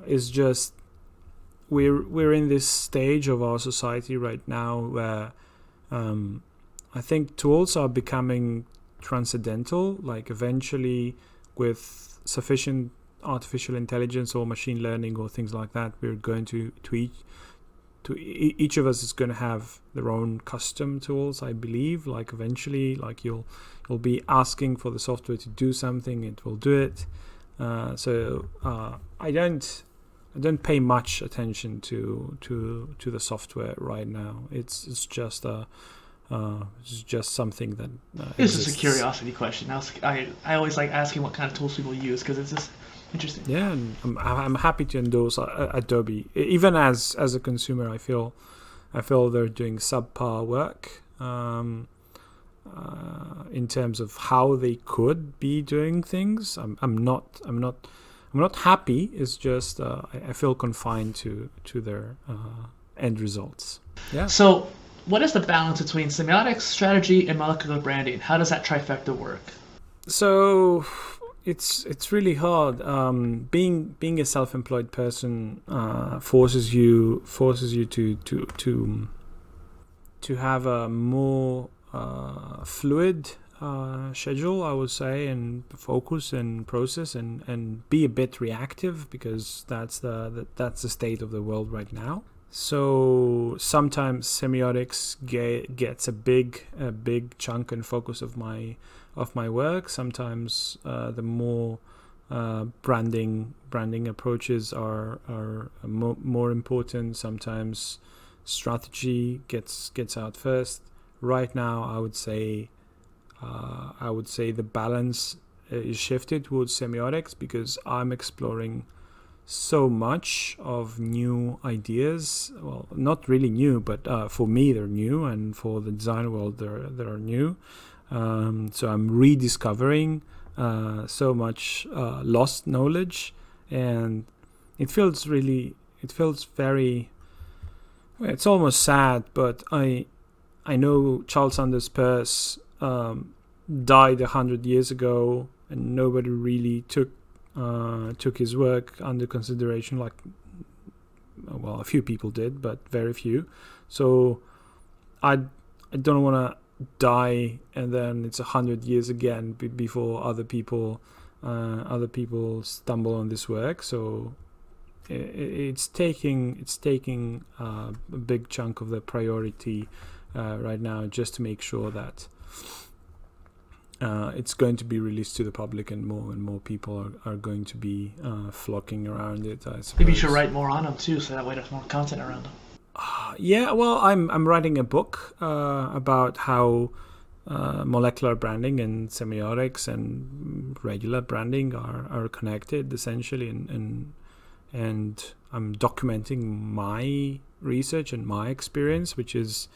It's just we're in this stage of our society right now where I think tools are becoming transcendental. Like eventually, with sufficient artificial intelligence or machine learning or things like that, we're going to each of us is going to have their own custom tools. I believe, like eventually, like you'll be asking for the software to do something, it will do it. So I don't pay much attention to the software right now. It's just something that It's just a exists. curiosity question. I always like asking what kind of tools people use because it's just interesting. Yeah, and I'm happy to endorse Adobe. Even as a consumer, I feel I feel they're doing subpar work in terms of how they could be doing things. I'm not happy. It's just I feel confined to their end results. Yeah. So, what is the balance between semiotics, strategy, and molecular branding? How does that trifecta work? So it's really hard. Being a self-employed person forces you to have a more fluid schedule, I would say, and focus and process and be a bit reactive, because that's the state of the world right now. So sometimes semiotics gets a big chunk and focus of my work. Sometimes the more branding approaches are more important. Sometimes strategy gets out first. Right now, I would say the balance is shifted towards semiotics, because I'm exploring so much of new ideas. Well, not really new, but for me they're new, and for the design world they're new. So I'm rediscovering so much lost knowledge, and it feels very. It's almost sad, but I know Charles Sanders Peirce died 100 years ago, and nobody really took his work under consideration. Like, well, a few people did, but very few. So I don't want to die and then it's 100 years again before other people stumble on this work. So it's taking a big chunk of the priority right now, just to make sure that it's going to be released to the public, and more people are going to be flocking around it, I suppose. Maybe you should write more on them too, so that way there's more content around them. Yeah, well, I'm writing a book about how molecular branding and semiotics and regular branding are connected, essentially, and I'm documenting my research and my experience, which is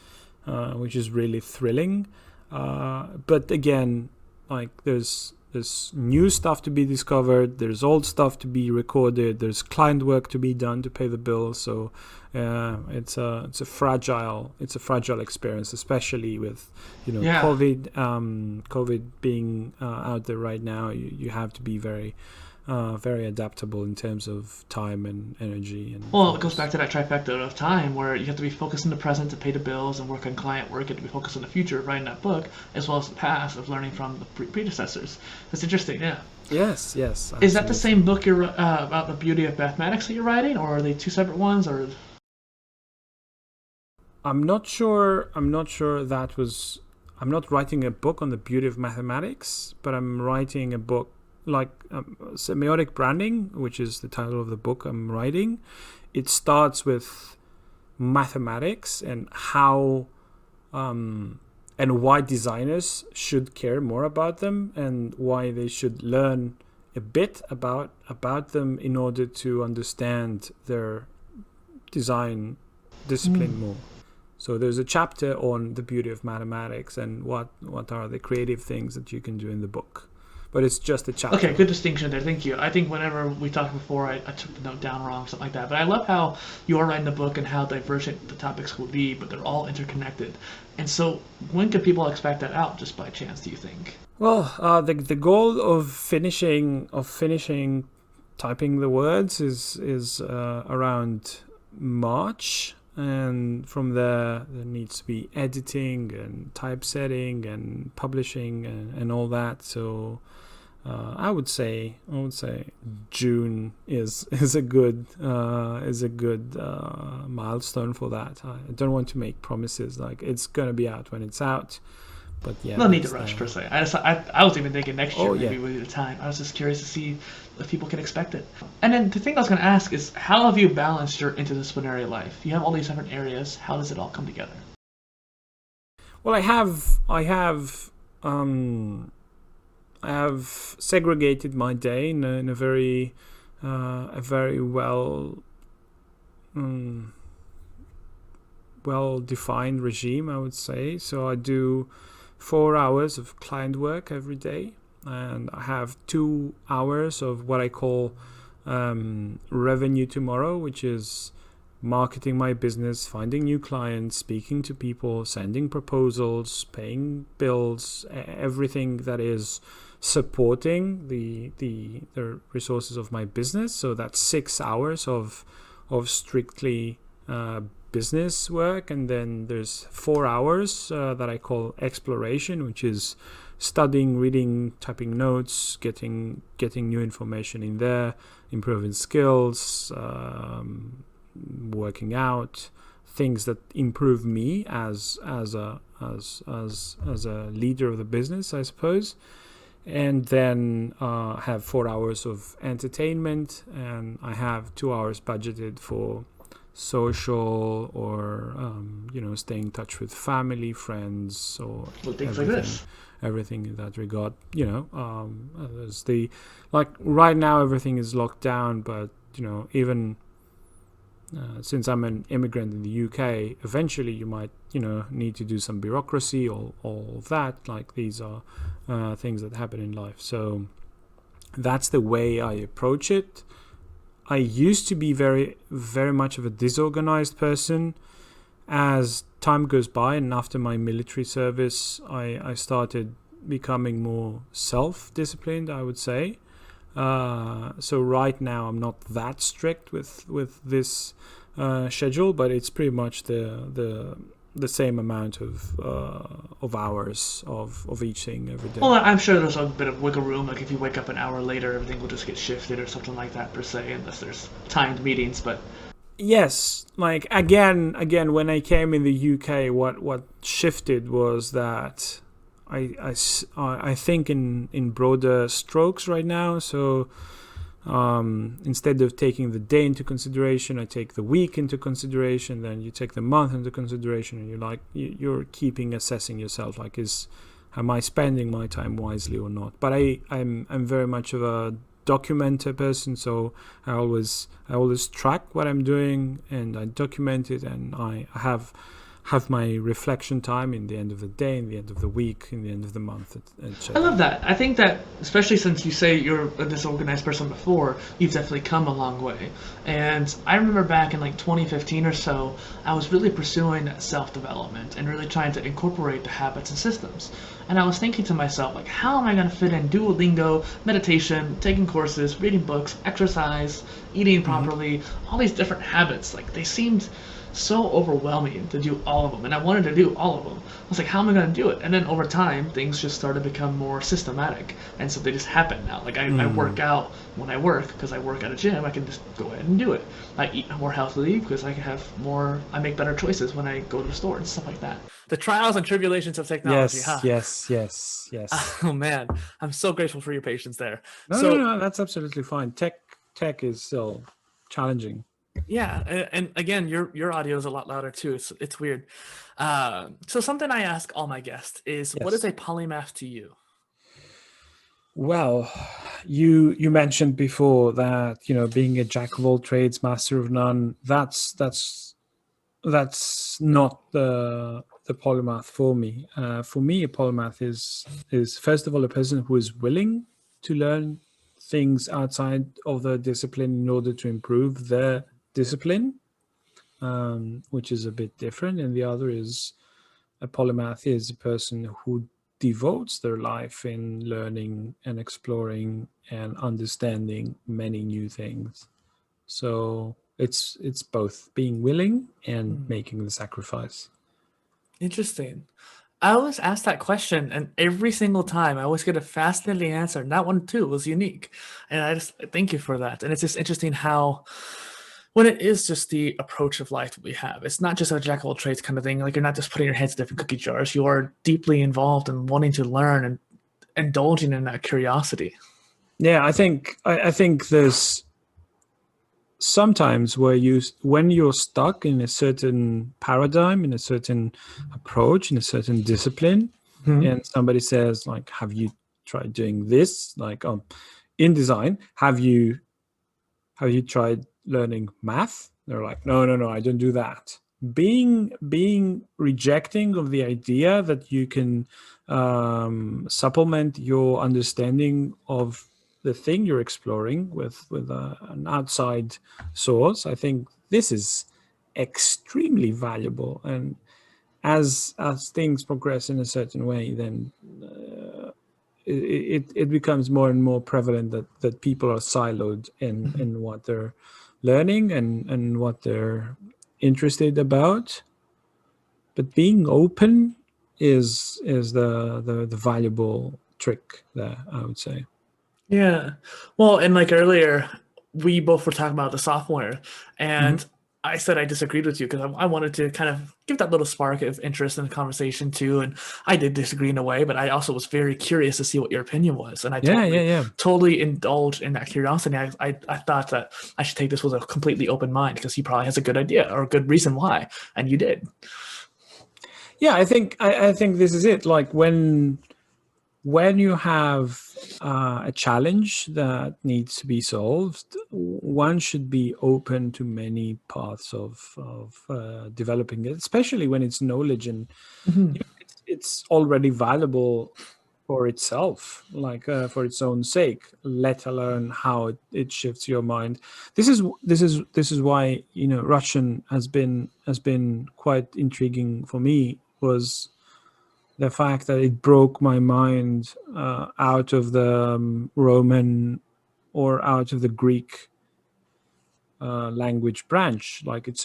really thrilling. But again, like there's new stuff to be discovered, there's old stuff to be recorded, there's client work to be done to pay the bills. So it's a fragile experience, especially with COVID being out there right now. You have to be very adaptable in terms of time and energy. And well, it goes back to that trifecta of time, where you have to be focused in the present to pay the bills and work on client work, and to be focused on the future, writing that book, as well as the past of learning from the predecessors. That's interesting, yeah. Yes. Absolutely. Is that the same book you're about the beauty of mathematics that you're writing, or are they two separate ones? Or I'm not sure that was. I'm not writing a book on the beauty of mathematics, but I'm writing a book like semiotic branding, which is the title of the book I'm writing. It starts with mathematics and how and why designers should care more about them, and why they should learn a bit about them in order to understand their design discipline more. So there's a chapter on the beauty of mathematics and what are the creative things that you can do in the book. But it's just a chapter. Okay, good distinction there. Thank you. I think whenever we talked before, I took the note down wrong, something like that. But I love how you are writing the book and how divergent the topics will be, but they're all interconnected. And so, when can people expect that out, just by chance, do you think? Well, the goal of finishing typing the words is around March. And from there needs to be editing and typesetting and publishing and all that. So I would say June is a good milestone for that. I don't want to make promises like it's gonna be out when it's out. But yeah, no need to rush per se. I was even thinking next year maybe with the time. I was just curious to see if people can expect it. And then the thing I was going to ask is, how have you balanced your interdisciplinary life? You have all these different areas. How does it all come together? Well, I have segregated my day in a very well-defined regime, I would say. So I do 4 hours of client work every day, and I have 2 hours of what I call revenue tomorrow, which is marketing my business, finding new clients, speaking to people, sending proposals, paying bills, everything that is supporting the resources of my business. So that's 6 hours of strictly business work, and then there's 4 hours that I call exploration, which is studying, reading, typing notes, getting new information in there, improving skills, working out, things that improve me as a leader of the business, I suppose. And then have 4 hours of entertainment, and I have 2 hours budgeted for social or staying in touch with family, friends, or things like this. Everything in that regard. There's right now everything is locked down, but even since I'm an immigrant in the UK, eventually you might need to do some bureaucracy or all of that. Like, these are things that happen in life. So that's the way I approach it. I used to be very, very much of a disorganized person. As time goes by, and after my military service, I started becoming more self-disciplined, I would say. So right now I'm not that strict with this schedule, but it's pretty much the same amount of hours of each thing every day. Well, I'm sure there's a bit of wiggle room. Like, if you wake up an hour later, everything will just get shifted or something like that, per se, unless there's timed meetings. But yes, like again, when I came in the UK, what shifted was that I think in broader strokes right now. So instead of taking the day into consideration, I take the week into consideration. Then you take the month into consideration, and you're keeping assessing yourself. Like, am I spending my time wisely or not? But I'm very much of a documenter person, so I always track what I'm doing, and I document it, and I have my reflection time in the end of the day, in the end of the week, in the end of the month, etc. I love that. I think that, especially since you say you're a disorganized person before, you've definitely come a long way. And I remember back in like 2015 or so, I was really pursuing self-development and really trying to incorporate the habits and systems. And I was thinking to myself, like, how am I going to fit in Duolingo, meditation, taking courses, reading books, exercise, eating properly, all these different habits? Like, they seemed so overwhelming to do all of them, and I wanted to do all of them. I was like, how am I going to do it? And then over time, things just started to become more systematic, and so they just happen now. Like, I work out when I work, because I work at a gym. I can just go ahead and do it. I eat more healthily because I make better choices when I go to the store and stuff like that. The trials and tribulations of technology. Yes. Oh man, I'm so grateful for your patience there. No, that's absolutely fine. Tech is still challenging. Yeah, and again, your audio is a lot louder too. It's weird. So something I ask all my guests is, what is a polymath to you? Well, you mentioned before that being a jack of all trades, master of none. That's not the polymath for me. For me, a polymath is first of all a person who is willing to learn things outside of the discipline in order to improve their discipline, which is a bit different. And the other is a polymath is a person who devotes their life in learning and exploring and understanding many new things. So it's both being willing and making the sacrifice. Interesting. I always ask that question, and every single time I always get a fascinating answer. And that one too was unique, and I just thank you for that. And it's just interesting how, when it is just the approach of life that we have, it's not just a jack of all trades kind of thing. Like, you're not just putting your heads in different cookie jars. You are deeply involved in wanting to learn and indulging in that curiosity. Yeah, I think there's sometimes when you're stuck in a certain paradigm, in a certain approach, in a certain discipline, and somebody says, like, have you tried doing this? Like, in design, have you tried learning math? They're like, no, I don't do that. being rejecting of the idea that you can supplement your understanding of the thing you're exploring with an outside source. I think this is extremely valuable, and as things progress in a certain way, then it becomes more and more prevalent that people are siloed in what they're learning and what they're interested about. But being open is the valuable trick there, I would say. Yeah. Well, and like earlier, we both were talking about the software, Hmm. and I said I disagreed with you because I wanted to kind of give that little spark of interest in the conversation too. And I did disagree in a way, but I also was very curious to see what your opinion was. And I Yeah, yeah, totally, yeah. totally indulged in that curiosity. I thought that I should take this with a completely open mind because he probably has a good idea or a good reason why. And you did. Yeah, I think this is it. Like when you have a challenge that needs to be solved, one should be open to many paths of developing it, especially when it's knowledge and Mhm. it's already valuable for itself, like for its own sake, let alone how it shifts your mind. This is why Russian has been quite intriguing for me. Was the fact that it broke my mind out of the Roman or out of the Greek language branch. Like it's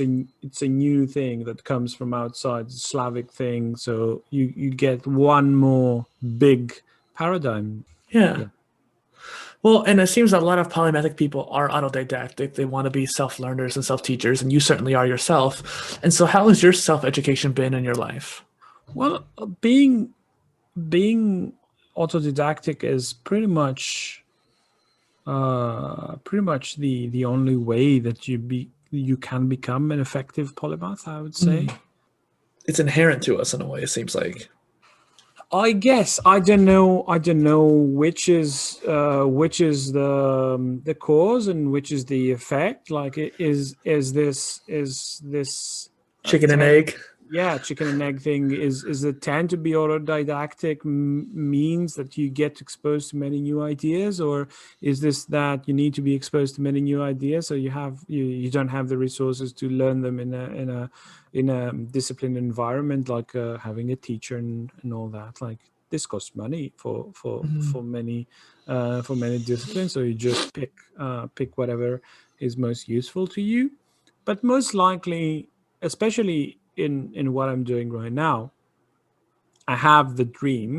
a new thing that comes from outside, the Slavic thing. So you get one more big paradigm. Yeah. Yeah. Well, and it seems that a lot of polymathic people are autodidactic. They want to be self-learners and self-teachers, and you certainly are yourself. And so, how has your self-education been in your life? Well, being autodidactic is pretty much the only way that you can become an effective polymath, I would say. Mm. It's inherent to us in a way, it seems like. I guess I don't know. I don't know which is the cause and which is the effect. Like, is this Chicken and tend egg. yeah, chicken and egg thing is the tend to be autodidactic means that you get exposed to many new ideas, or is this that you need to be exposed to many new ideas so you don't have the resources to learn them in a disciplined environment, like having a teacher and all that. Like, this costs money for for Mhm. for many for many disciplines, so you just pick whatever is most useful to you. But most likely, especially in what I'm doing right now, I have the dream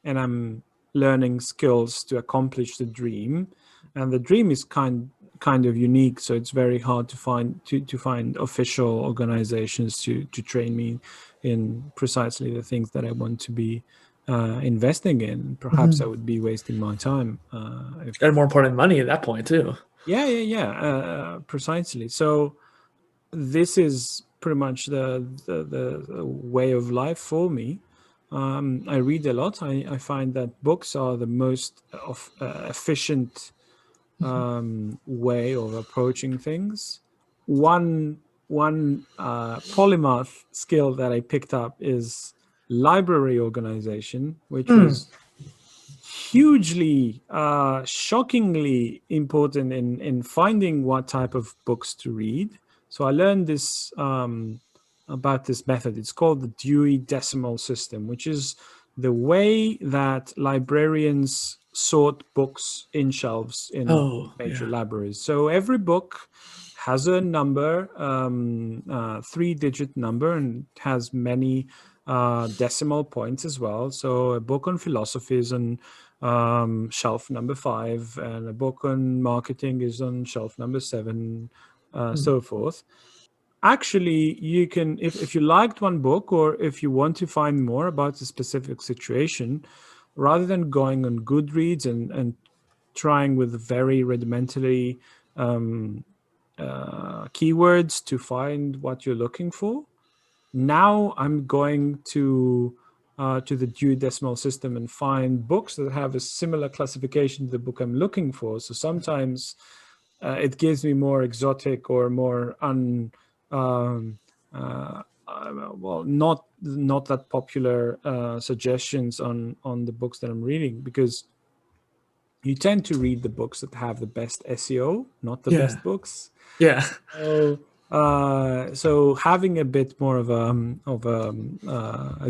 and I'm learning skills to accomplish the dream. And the dream is kind of unique, so it's very hard to find official organizations to train me in precisely the things that I want to be investing in. Perhaps I Mhm. would be wasting my time And if more important, money at that point, too. yeah, yeah, yeah, precisely. So this is pretty much the way of life for me. I read a lot. I find that books are the most efficient way of approaching things. One polymath skill that I picked up is library organization, which Mm. was hugely, shockingly important in finding what type of books to read. So I learned this about this method. It's called the Dewey Decimal System, which is the way that librarians sort books in shelves in Oh, major yeah. libraries. So every book has a number, three-digit number, and has many decimal points as well. So a book on philosophy is on shelf number 5, and a book on marketing is on shelf number 7, Mm. so forth. Actually, you can, if you liked one book, or if you want to find more about a specific situation, rather than going on Goodreads and trying with very rudimentary um, keywords to find what you're looking for, now I'm going to the Dewey Decimal System and find books that have a similar classification to the book I'm looking for. So sometimes it gives me more exotic or more well, not that popular suggestions on the books that I'm reading, because you tend to read the books that have the best SEO, not the Yeah. best books. Yeah. So having a bit more of a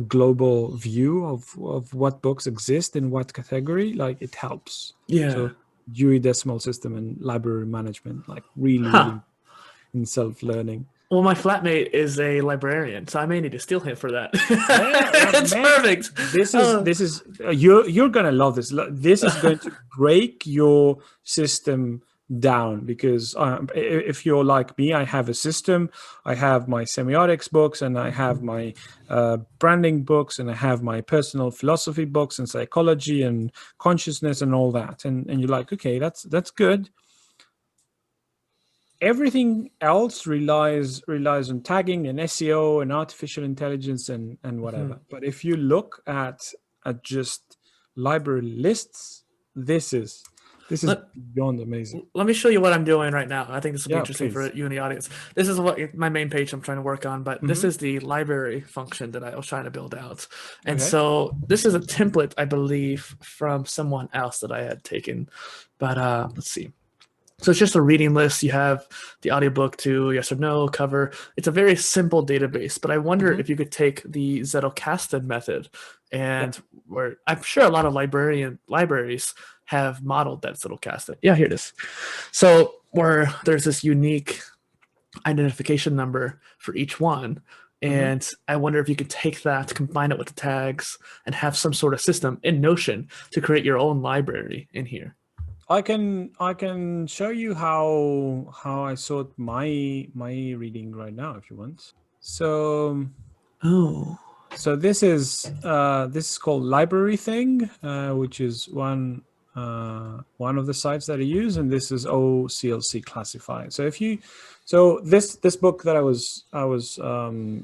global view of what books exist in what category, like, it helps. Yeah. So Dewey Decimal System and library management, like, really, Huh. really in self-learning. Well, my flatmate is a librarian, so I may need to steal him for that. Yeah, It's man, perfect. this is Oh. this is you're gonna love this. This is going to break your system down, because if you're like me, I have a system. I have my semiotics books, and I have my branding books, and I have my personal philosophy books, and psychology and consciousness and all that. And you're like, okay, that's good. Everything else relies on tagging and SEO and artificial intelligence and whatever. But if you look at just library lists, this is beyond amazing. Let me show you what I'm doing right now. I think this will be Yeah, interesting for please. you and the audience. This is what my main page I'm trying to work on, but this Mm-hmm. is the library function that I was trying to build out. And Okay. so this is a template, I believe, from someone else that I had taken. But let's see. So it's just a reading list. You have the audiobook to yes or no cover. It's a very simple database, but I wonder if you could take the Zettelkasten method, and where I'm sure a lot of libraries have modeled that Zettelkasten. Yeah, here it is. So where there's this unique identification number for each one. And I wonder if you could take that, combine it with the tags, and have some sort of system in Notion to create your own library in here. I can show you how I sort my reading right now if you want. So this is called Library Thing, which is one of the sites that I use, and this is OCLC Classify. So this book that I was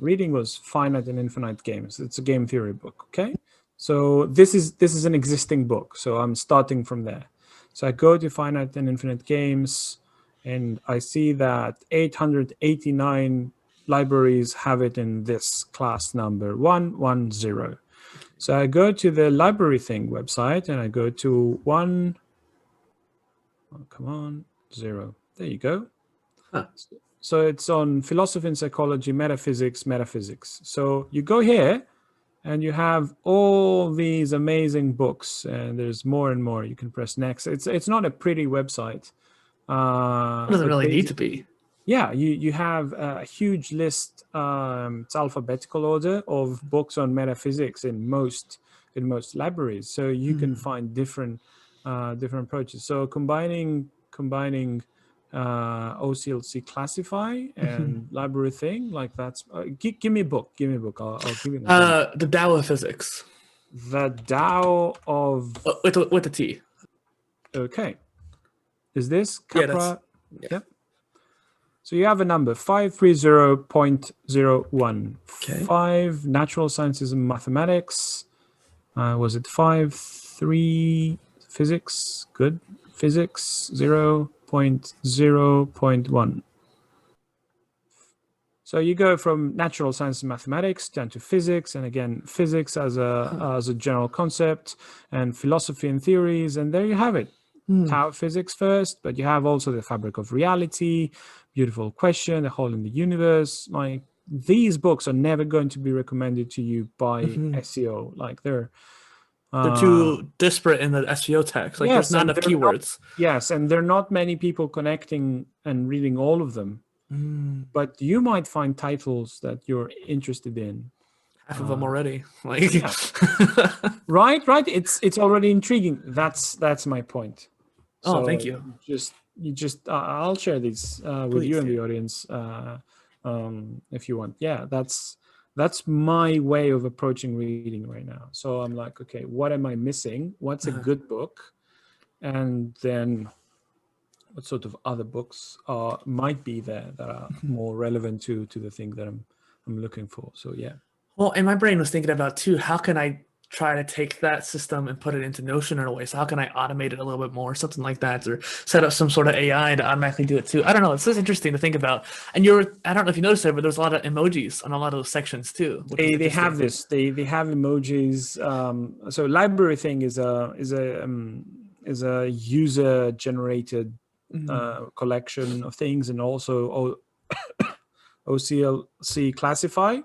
reading was Finite and Infinite Games. It's a game theory book. Okay, so this is an existing book, so I'm starting from there. So I go to Finite and Infinite Games, and I see that 889 libraries have it in this class number 110. So I go to the Library Thing website, and I go to 0. There you go. Huh. So it's on philosophy and psychology, metaphysics. So you go here, and you have all these amazing books, and there's more and more. You can press next. It's not a pretty website. It doesn't really need to be. Yeah, you have a huge list. It's alphabetical order of books on metaphysics in most libraries. So you can find different approaches. So combining OCLC Classify and Library Thing, like that's give me a book. I'll give you an example. The Tao of Physics. The Tao of with a T. Okay. Is this Capra? Yeah. Yep. So you have a number 530.01. Okay. 5 natural sciences and mathematics. Was it 5.3 physics? Good. Physics 0.0.1. So you go from natural science and mathematics down to physics, and again physics as a general concept, and philosophy and theories, and there you have it. Tao of Physics first, but you have also the fabric of reality, beautiful question, the hole in the universe. Like, these books are never going to be recommended to you by SEO. Like, they're too disparate in the SEO text. Like, there's not enough keywords. And there are not many people connecting and reading all of them. But you might find titles that you're interested in. Half of them already. Like, yeah. right. It's already intriguing. That's my point. So thank you. I'll share these with you and the audience if you want. Yeah, that's my way of approaching reading right now. So I'm like, okay, what am I missing? What's a good book? And then what sort of other books might be there that are more relevant to the thing that I'm looking for. So yeah. Well, and my brain was thinking about too, how can I try to take that system and put it into Notion in a way. So how can I automate it a little bit more, something like that, or set up some sort of AI to automatically do it too? I don't know. It's just interesting to think about. And I don't know if you noticed it, but there's a lot of emojis on a lot of those sections too, which is They have interesting. this. They have emojis. So library thing is a user generated Mhm. collection of things, and also OCLC classify.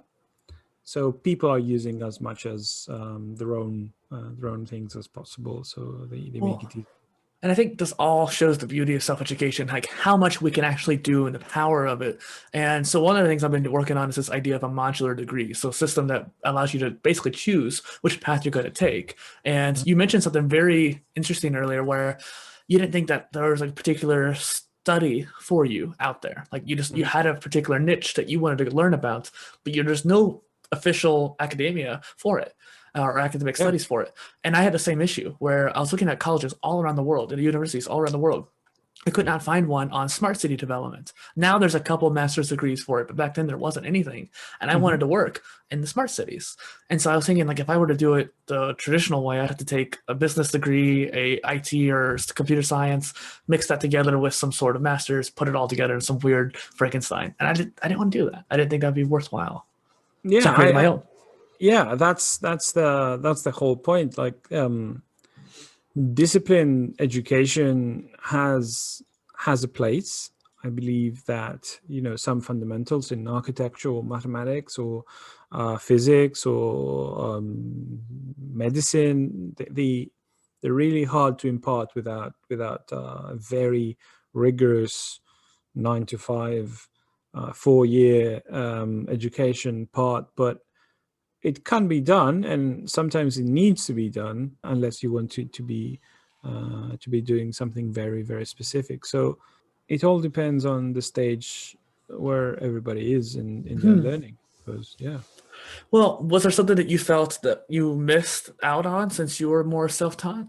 So people are using as much as their own things as possible. So they make Well, it easy. and I think this all shows the beauty of self-education, like how much we can actually do and the power of it. And so one of the things I've been working on is this idea of a modular degree. So a system that allows you to basically choose which path you're going to take. And you mentioned something very interesting earlier where you didn't think that there was a particular study for you out there. Like you had a particular niche that you wanted to learn about, but there's no official academia for it or academic Yeah. studies for it. And I had the same issue where I was looking at colleges all around the world and universities all around the world. I could not find one on smart city development. Now there's a couple master's degrees for it, but back then there wasn't anything. And I wanted to work in the smart cities. And so I was thinking, like, if I were to do it the traditional way, I'd have to take a business degree, a IT or computer science, mix that together with some sort of master's, put it all together in some weird Frankenstein. And I didn't want to do that. I didn't think that'd be worthwhile. So I Yeah, created my own. yeah, that's the whole point. Like discipline education has a place. I believe that some fundamentals in architecture or mathematics or physics or medicine, they're really hard to impart without a very rigorous 9 to 5 4 year education part. But it can be done, and sometimes it needs to be done unless you want to be doing something very, very specific. So it all depends on the stage where everybody is in their learning. Because Well, was there something that you felt that you missed out on since you were more self-taught?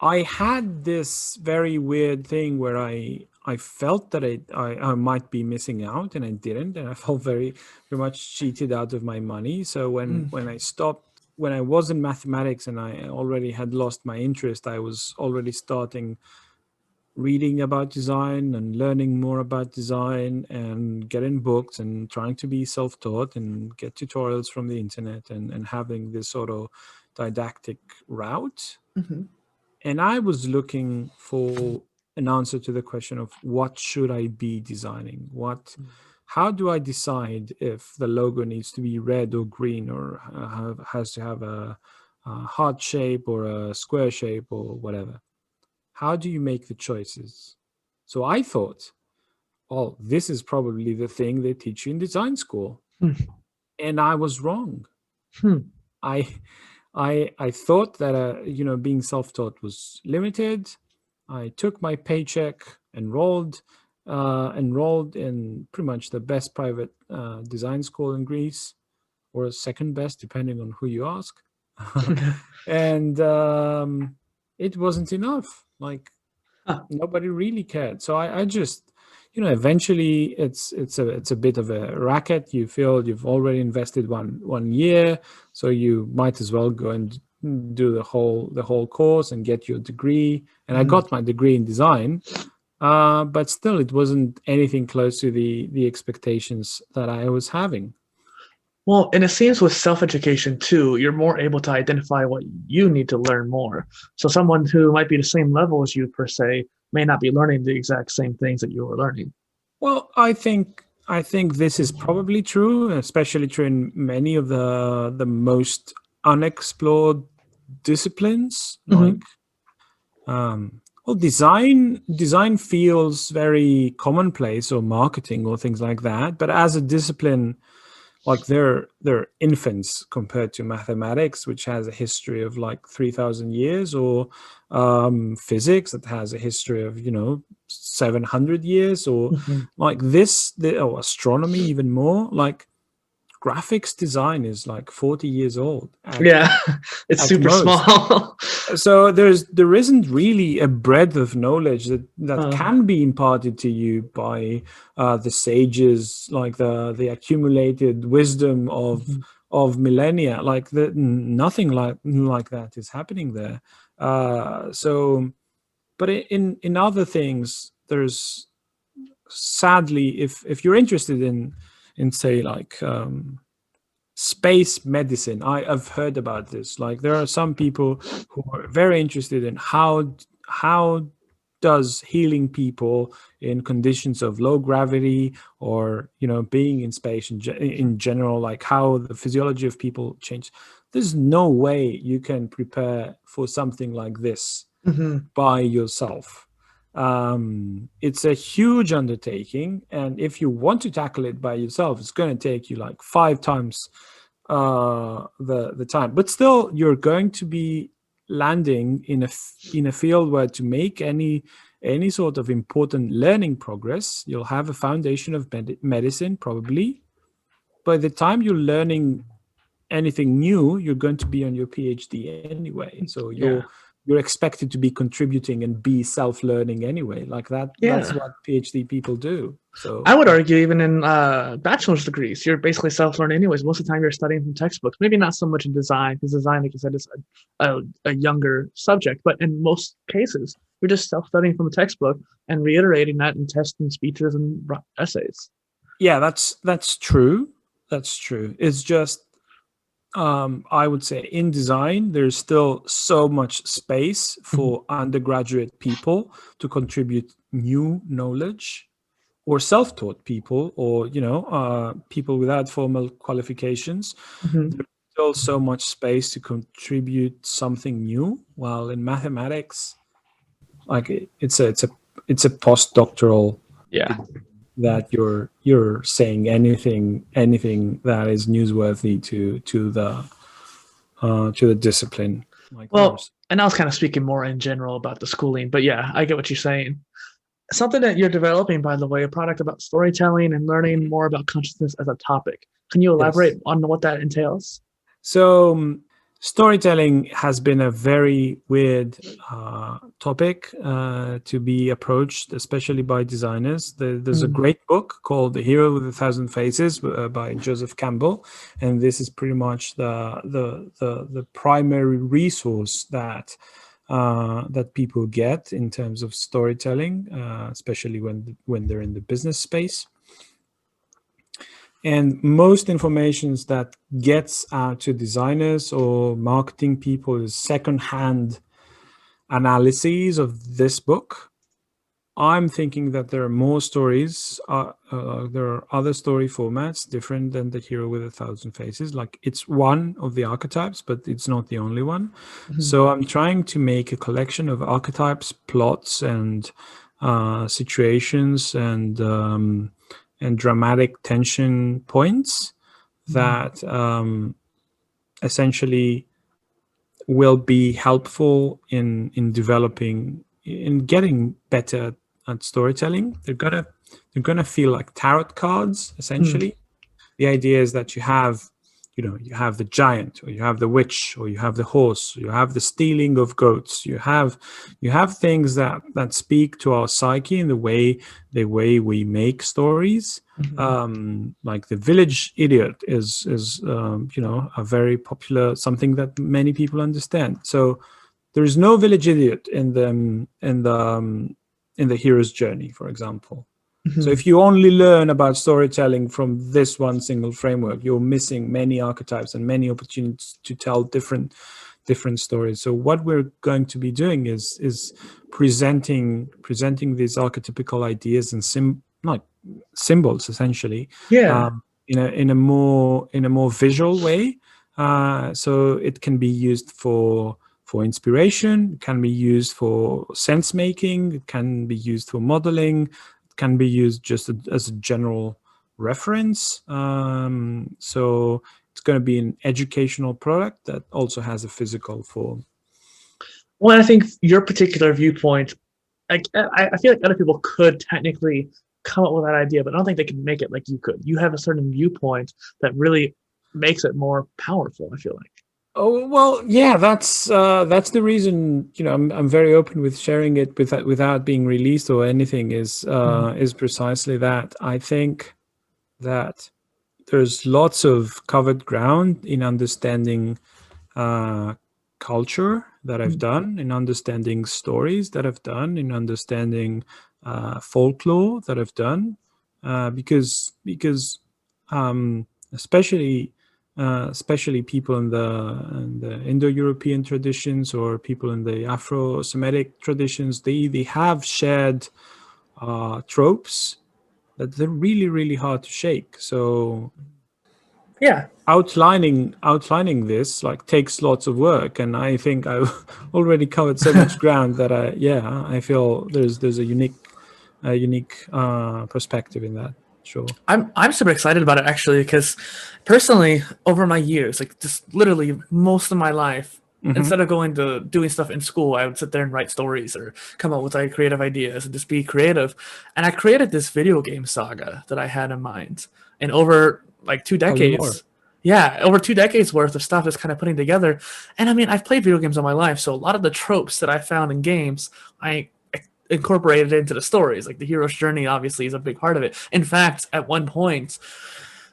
I had this very weird thing where I felt that I might be missing out, and I didn't, and I felt very much cheated out of my money. So when I stopped, when I was in mathematics and I already had lost my interest, I was already starting reading about design and learning more about design and getting books and trying to be self-taught and get tutorials from the internet and having this sort of didactic route. And I was looking for an answer to the question of what should I be designing? How do I decide if the logo needs to be red or green or has to have a heart shape or a square shape or whatever? How do you make the choices? So I thought, oh, this is probably the thing they teach you in design school. And I was wrong. I thought that being self-taught was limited. I took my paycheck, enrolled in pretty much the best private design school in Greece, or second best, depending on who you ask. And it wasn't enough. Like nobody really cared. So I just, eventually it's a bit of a racket. You feel you've already invested one year, so you might as well go and do the whole course and get your degree. And I got my degree in design, but still it wasn't anything close to the expectations that I was having. Well, and it seems with self-education too, you're more able to identify what you need to learn more. So someone who might be the same level as you per se may not be learning the exact same things that you were learning. Well, I think this is probably true, especially true in many of the most unexplored disciplines. Like, well, design feels very commonplace, or marketing or things like that. But as a discipline, like they're infants compared to mathematics, which has a history of like 3,000 years, or physics that has a history of 700 years, or like or astronomy even more. Like graphics design is like 40 years old. Yeah, it's At super most. small. So there isn't really a breadth of knowledge that can be imparted to you by the sages, like the accumulated wisdom of millennia. Like nothing like that is happening there. So, but in other things, there's sadly, if you're interested in say like space medicine, I've heard about this. Like there are some people who are very interested in how does healing people in conditions of low gravity, or being in space in general, like how the physiology of people change. There's no way you can prepare for something like this by yourself. It's a huge undertaking, and if you want to tackle it by yourself, it's going to take you like 5 times the time. But still, you're going to be landing in a field where, to make any sort of important learning progress, you'll have a foundation of medicine probably. By the time you're learning anything new, you're going to be on your PhD anyway. So you're expected to be contributing and be self-learning anyway. Like that. Yeah. That's what PhD people do. So I would argue even in bachelor's degrees, you're basically self-learning anyways. Most of the time you're studying from textbooks. Maybe not so much in design, because design, like you said, is a younger subject. But in most cases, you're just self-studying from a textbook and reiterating that in tests and speeches and essays. Yeah, that's true. That's true. It's just, I would say in design, there's still so much space for undergraduate people to contribute new knowledge, or self-taught people, or people without formal qualifications. There's still so much space to contribute something new. While in mathematics, like it's a postdoctoral. Yeah. That you're saying anything that is newsworthy to the discipline. Like and I was kind of speaking more in general about the schooling, but yeah, I get what you're saying. Something that you're developing, by the way, a product about storytelling and learning more about consciousness as a topic. Can you elaborate on what that entails? So storytelling has been a very weird topic to be approached, especially by designers. There's a great book called The Hero with 1,000 Faces by Joseph Campbell, and this is pretty much the primary resource that people get in terms of storytelling, especially when they're in the business space. And most information that gets out to designers or marketing people is secondhand analyses of this book. I'm thinking that there are more stories. There are other story formats different than The Hero with 1,000 Faces. Like, it's one of the archetypes, but it's not the only one. So I'm trying to make a collection of archetypes, plots, and situations, and dramatic tension points that essentially will be helpful in developing, in getting better at storytelling. They're gonna feel like tarot cards, essentially. The idea is that you have the giant, or you have the witch, or you have the horse, or you have the stealing of goats. You have things that speak to our psyche in the way we make stories. Like the village idiot is a very popular, something that many people understand. So there is no village idiot in the hero's journey, for example. So if you only learn about storytelling from this one single framework, you're missing many archetypes and many opportunities to tell different stories. So what we're going to be doing is presenting these archetypical ideas and symbols, essentially, in a more visual way. So it can be used for inspiration, it can be used for sense making, it can be used for modeling, can be used just as a general reference. So it's going to be an educational product that also has a physical form. Well, I think your particular viewpoint, I feel like other people could technically come up with that idea, but I don't think they can make it like you could. You have a certain viewpoint that really makes it more powerful, I feel like. Oh, well, yeah, that's the reason, I'm very open with sharing it without being released or anything, is precisely that. I think that there's lots of covered ground in understanding culture that I've done, in understanding stories that I've done, in understanding folklore that I've done, because especially people in the Indo-European traditions or people in the Afro-Semitic traditions, they have shared tropes that they're really, really hard to shake. So Yeah. outlining this like takes lots of work, and I think I've already covered so much ground that I feel there's a unique perspective in that. Sure. I'm super excited about it actually because personally over my years, like just literally most of my life, instead of going to doing stuff in school, I would sit there and write stories or come up with like creative ideas and just be creative. And I created this video game saga that I had in mind. And over like 2 Tell me more. decades, yeah, over 2 decades worth of stuff is kind of putting together. And I mean, I've played video games all my life, so a lot of the tropes that I found in games, I incorporated into the stories. Like the hero's journey obviously is a big part of it. In fact, at one point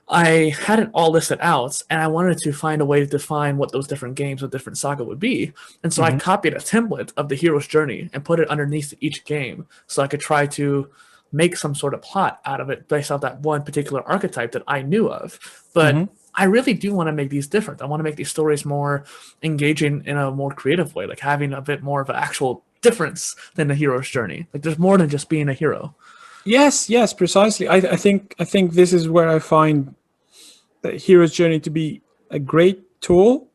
I had it all listed out and I wanted to find a way to define what those different games with different saga would be. And so I copied a template of the hero's journey and put it underneath each game so I could try to make some sort of plot out of it based off that one particular archetype that I knew of. But I really do want to make these different. I want to make these stories more engaging in a more creative way, like having a bit more of an actual difference than the hero's journey. Like there's more than just being a hero. Yes, precisely. I think this is where I find the hero's journey to be a great tool,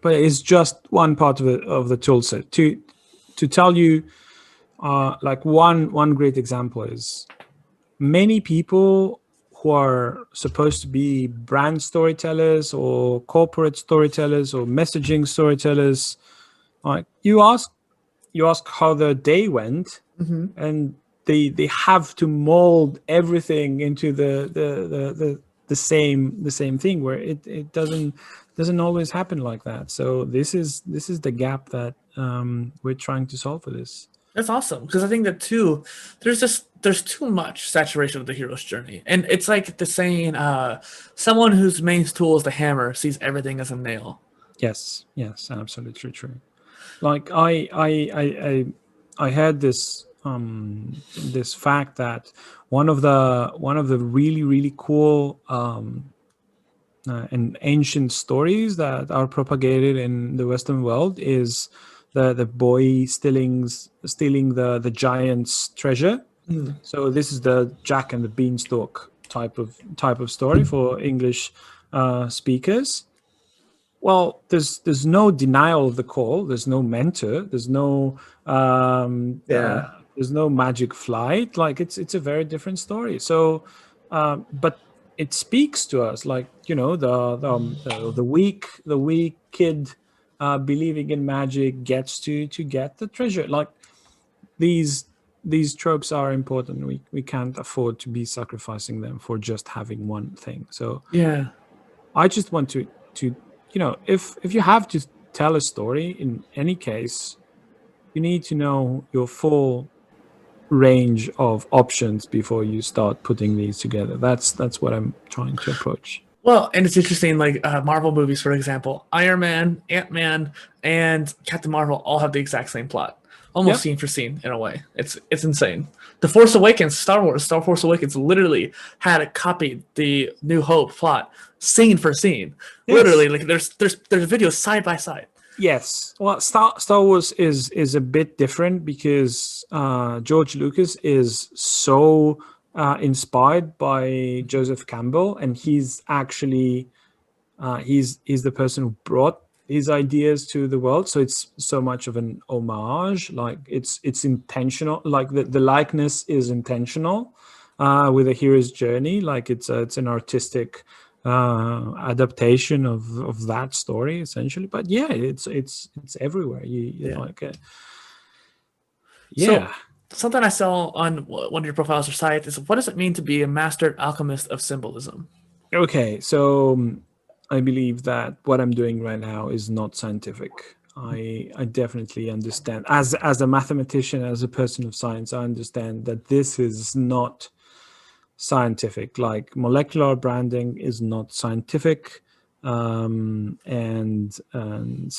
but it's just one part of the tool set. To tell you, like one great example is many people who are supposed to be brand storytellers or corporate storytellers or messaging storytellers, like you ask how their day went, and they have to mold everything into the same thing, where it doesn't always happen like that. So this is the gap that we're trying to solve for this. That's awesome because I think that too, there's too much saturation of the hero's journey, and it's like the saying, someone whose main tool is the hammer sees everything as a nail. Yes, absolutely true. Like I had this this fact that one of the really cool and ancient stories that are propagated in the Western world is the boy stealing the giant's treasure. So this is the Jack and the Beanstalk type of story for English speakers. Well, there's no denial of the call. There's no mentor. There's no there's no magic flight. Like it's a very different story. So, but it speaks to us, like the weak kid believing in magic gets to get the treasure. Like these tropes are important. We can't afford to be sacrificing them for just having one thing. So yeah, I just want to if you have to tell a story in any case, you need to know your full range of options before you start putting these together. That's what I'm trying to approach. Well, and it's interesting, like Marvel movies, for example, Iron Man, Ant-Man, and Captain Marvel all have the exact same plot, almost scene for scene in a way. It's insane. The Force Awakens, Star Force Awakens literally had copied the New Hope plot scene for scene. Yes. Literally, like there's videos side by side. Yes. Well, Star Wars is a bit different because George Lucas is so inspired by Joseph Campbell, and he's actually he's the person who brought these ideas to the world. So it's so much of an homage. Like it's intentional. Like the likeness is intentional with a hero's journey. Like it's an artistic adaptation of that story essentially. But yeah, it's everywhere. Like So, something I saw on one of your profiles or site is, what does it mean to be a master alchemist of symbolism? Okay, so I believe that what I'm doing right now is not scientific. I definitely understand, as a mathematician, as a person of science, I understand that this is not scientific. Like molecular branding is not scientific, and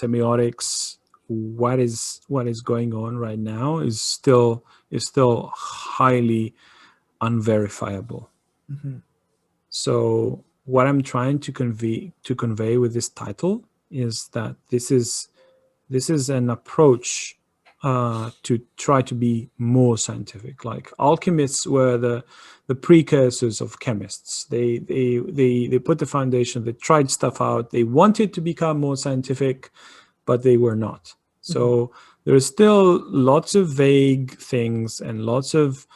semiotics. What is going on right now is still highly unverifiable. Mm-hmm. So what I'm trying to convey with this title is that this is an approach to try to be more scientific. Like alchemists were the precursors of chemists. They put the foundation. They tried stuff out. They wanted to become more scientific, but they were not. So there's still lots of vague things and lots of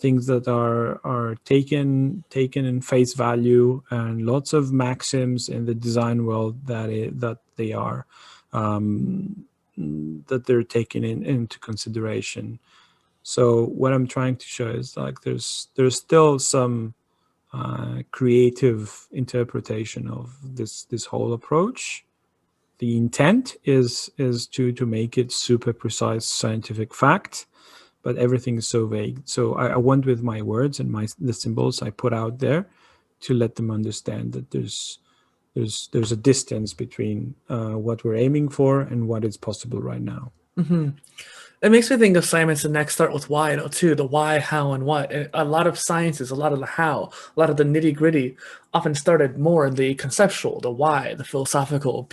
things that are taken in face value, and lots of maxims in the design world that they're taken into consideration. So what I'm trying to show is like there's still some creative interpretation of this whole approach. The intent is to make it super precise scientific fact, but everything is so vague. So I went with my words and the symbols I put out there to let them understand that there's a distance between what we're aiming for and what is possible right now. Mm-hmm. It makes me think of assignments that next start with why, though, too. The why, how, and what. And a lot of sciences, a lot of the how, a lot of the nitty-gritty often started more in the conceptual, the why, the philosophical.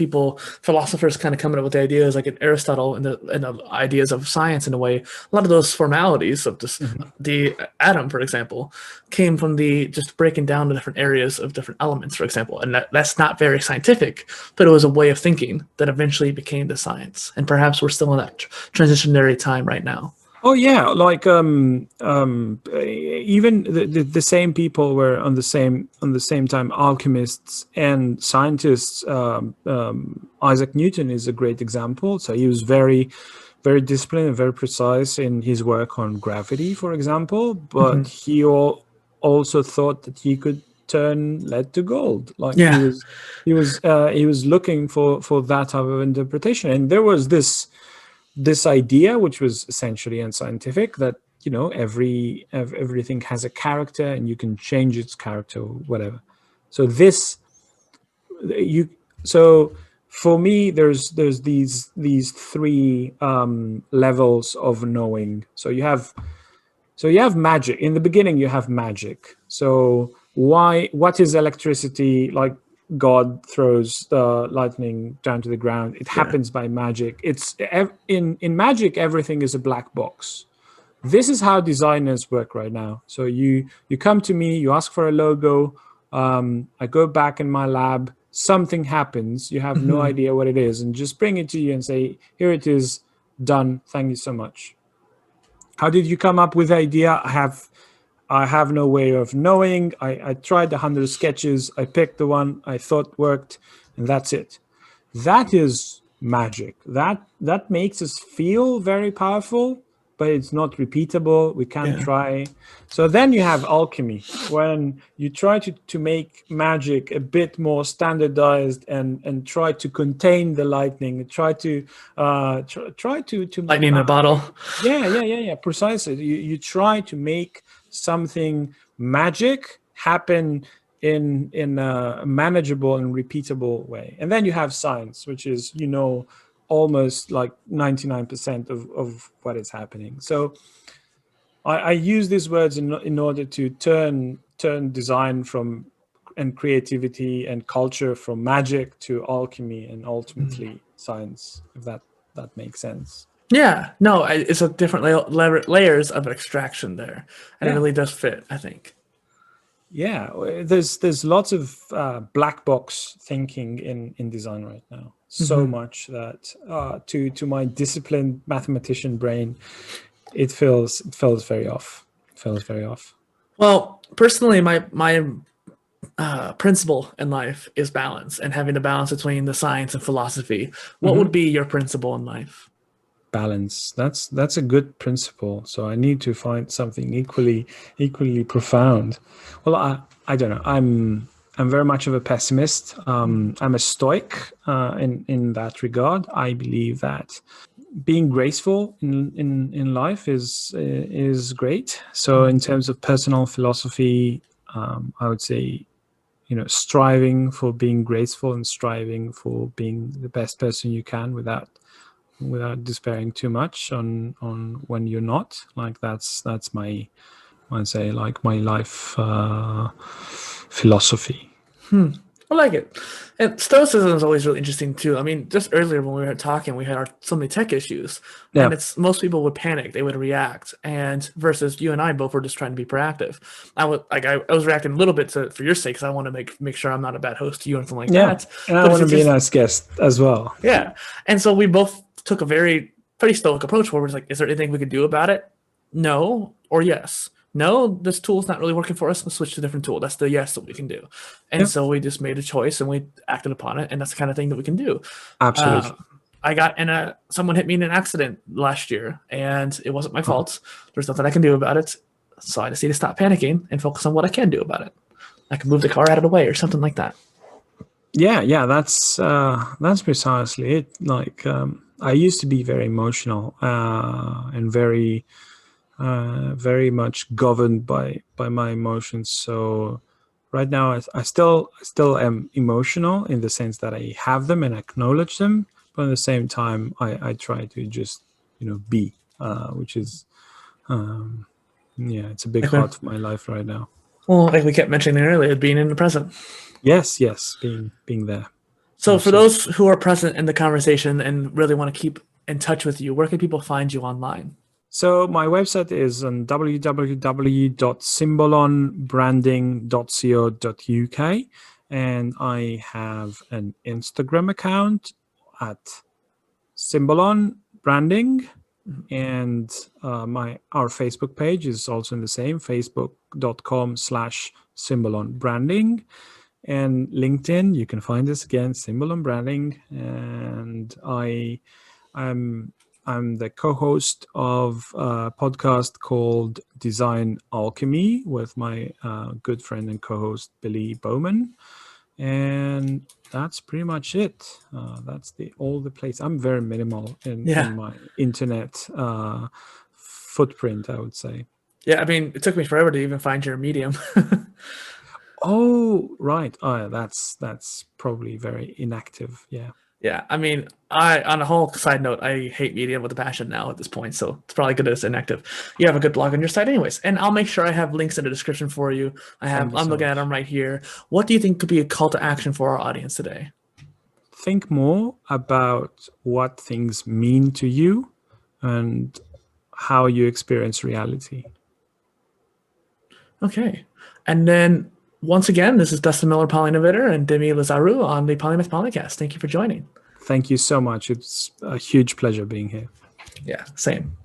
Philosophers kind of coming up with the ideas like in Aristotle and the ideas of science in a way. A lot of those formalities of this, the atom, for example, came from the just breaking down the different areas of different elements, for example. And that's not very scientific, but it was a way of thinking that eventually became the science. And perhaps we're still in that transitionary time right now. Oh yeah, like even the same people were on the same time alchemists and scientists. Isaac Newton is a great example. So he was very disciplined and very precise in his work on gravity, for example. But he also thought that he could turn lead to gold. Like he was looking for that type of interpretation, and there was this idea, which was essentially unscientific, that everything has a character and you can change its character or whatever. So for me, there's these three levels of knowing. So you have magic. In the beginning, you have magic. So what is electricity? Like God throws the lightning down to the ground. It happens by magic. It's in magic, everything is a black box. This is how designers work right now. So you come to me, you ask for a logo. I go back in my lab. Something happens. You have no idea what it is, and just bring it to you and say, "Here it is, done. Thank you so much." How did you come up with the idea? I have no way of knowing. I tried 100 sketches. I picked the one I thought worked, and that's it. That is magic. That makes us feel very powerful, but it's not repeatable. We can't try. So then you have alchemy, when you try to make magic a bit more standardized and try to contain the lightning. Try to lightning in a bottle. Yeah. Precisely. You try to make something magic happen in a manageable and repeatable way. And then you have science, which is almost like 99% of what is happening. So I use these words in order to turn design and creativity and culture from magic to alchemy and ultimately science, if that makes sense. Yeah, no, it's a different layers of extraction there, and it really does fit, I think. Yeah, there's lots of black box thinking in design right now. So much that to my disciplined mathematician brain, it feels very off. Well, personally, my principle in life is balance, and having the balance between the science and philosophy. What would be your principle in life? Balance. That's a good principle. So I need to find something equally profound. Well, I don't know. I'm very much of a pessimist. I'm a stoic in that regard. I believe that being graceful in life is great. So in terms of personal philosophy, I would say, striving for being graceful and striving for being the best person you can without despairing too much on when you're not. Like that's my, I'd say, like my life philosophy. I like it. And stoicism is always really interesting too. I mean, just earlier when we were talking, we had so many tech issues, Yeah. and it's most people would panic, they would react, and versus you and I both were just trying to be proactive. I was reacting a little bit for your sake, because I want to make sure I'm not a bad host to you or anything like that. And I But want to it's be a just- nice guest as well. yeah, and so we both took a pretty stoic approach where we're just like, is there anything we could do about it? No or yes. No, this tool's not really working for us. Let's switch to a different tool. That's the yes that we can do. And Yep. so we just made a choice and we acted upon it. And that's the kind of thing that we can do. Absolutely. I got someone hit me in an accident last year, and it wasn't my fault. There's nothing I can do about it. So I just need to stop panicking and focus on what I can do about it. I can move the car out of the way or something like that. Yeah, that's precisely it. Like, I used to be very emotional and very much governed by my emotions. So right now I still am emotional in the sense that I have them and acknowledge them, but at the same time I try to just be, which is it's a big part of my life right now. Well, like we kept mentioning earlier, being in the present. Yes, being there. So for those who are present in the conversation and really want to keep in touch with you, where can people find you online? So my website is on www.symbolonbranding.co.uk, and I have an Instagram account at Symbolon Branding, and our Facebook page is also in the same, facebook.com/Symbolon Branding. And LinkedIn, you can find us again, Symbolon Branding. And I'm the co-host of a podcast called Design Alchemy with my good friend and co-host Billy Bowman, and that's pretty much it. That's all the place. I'm very minimal in my internet footprint, I would say. Yeah, I mean, it took me forever to even find your Medium. Oh, right. That's probably very inactive. Yeah. Yeah, I mean, on a whole side note, I hate Medium with a passion now at this point, so it's probably good that it's inactive. You have a good blog on your site anyways, and I'll make sure I have links in the description for you. I'm looking at them right here. What do you think could be a call to action for our audience today? Think more about what things mean to you and how you experience reality. Okay, and then once again, this is Dustin Miller, PolyInnovator, and Dimitris Lazarou on the Polymath podcast. Thank you for joining. Thank you so much. It's a huge pleasure being here. Yeah, same.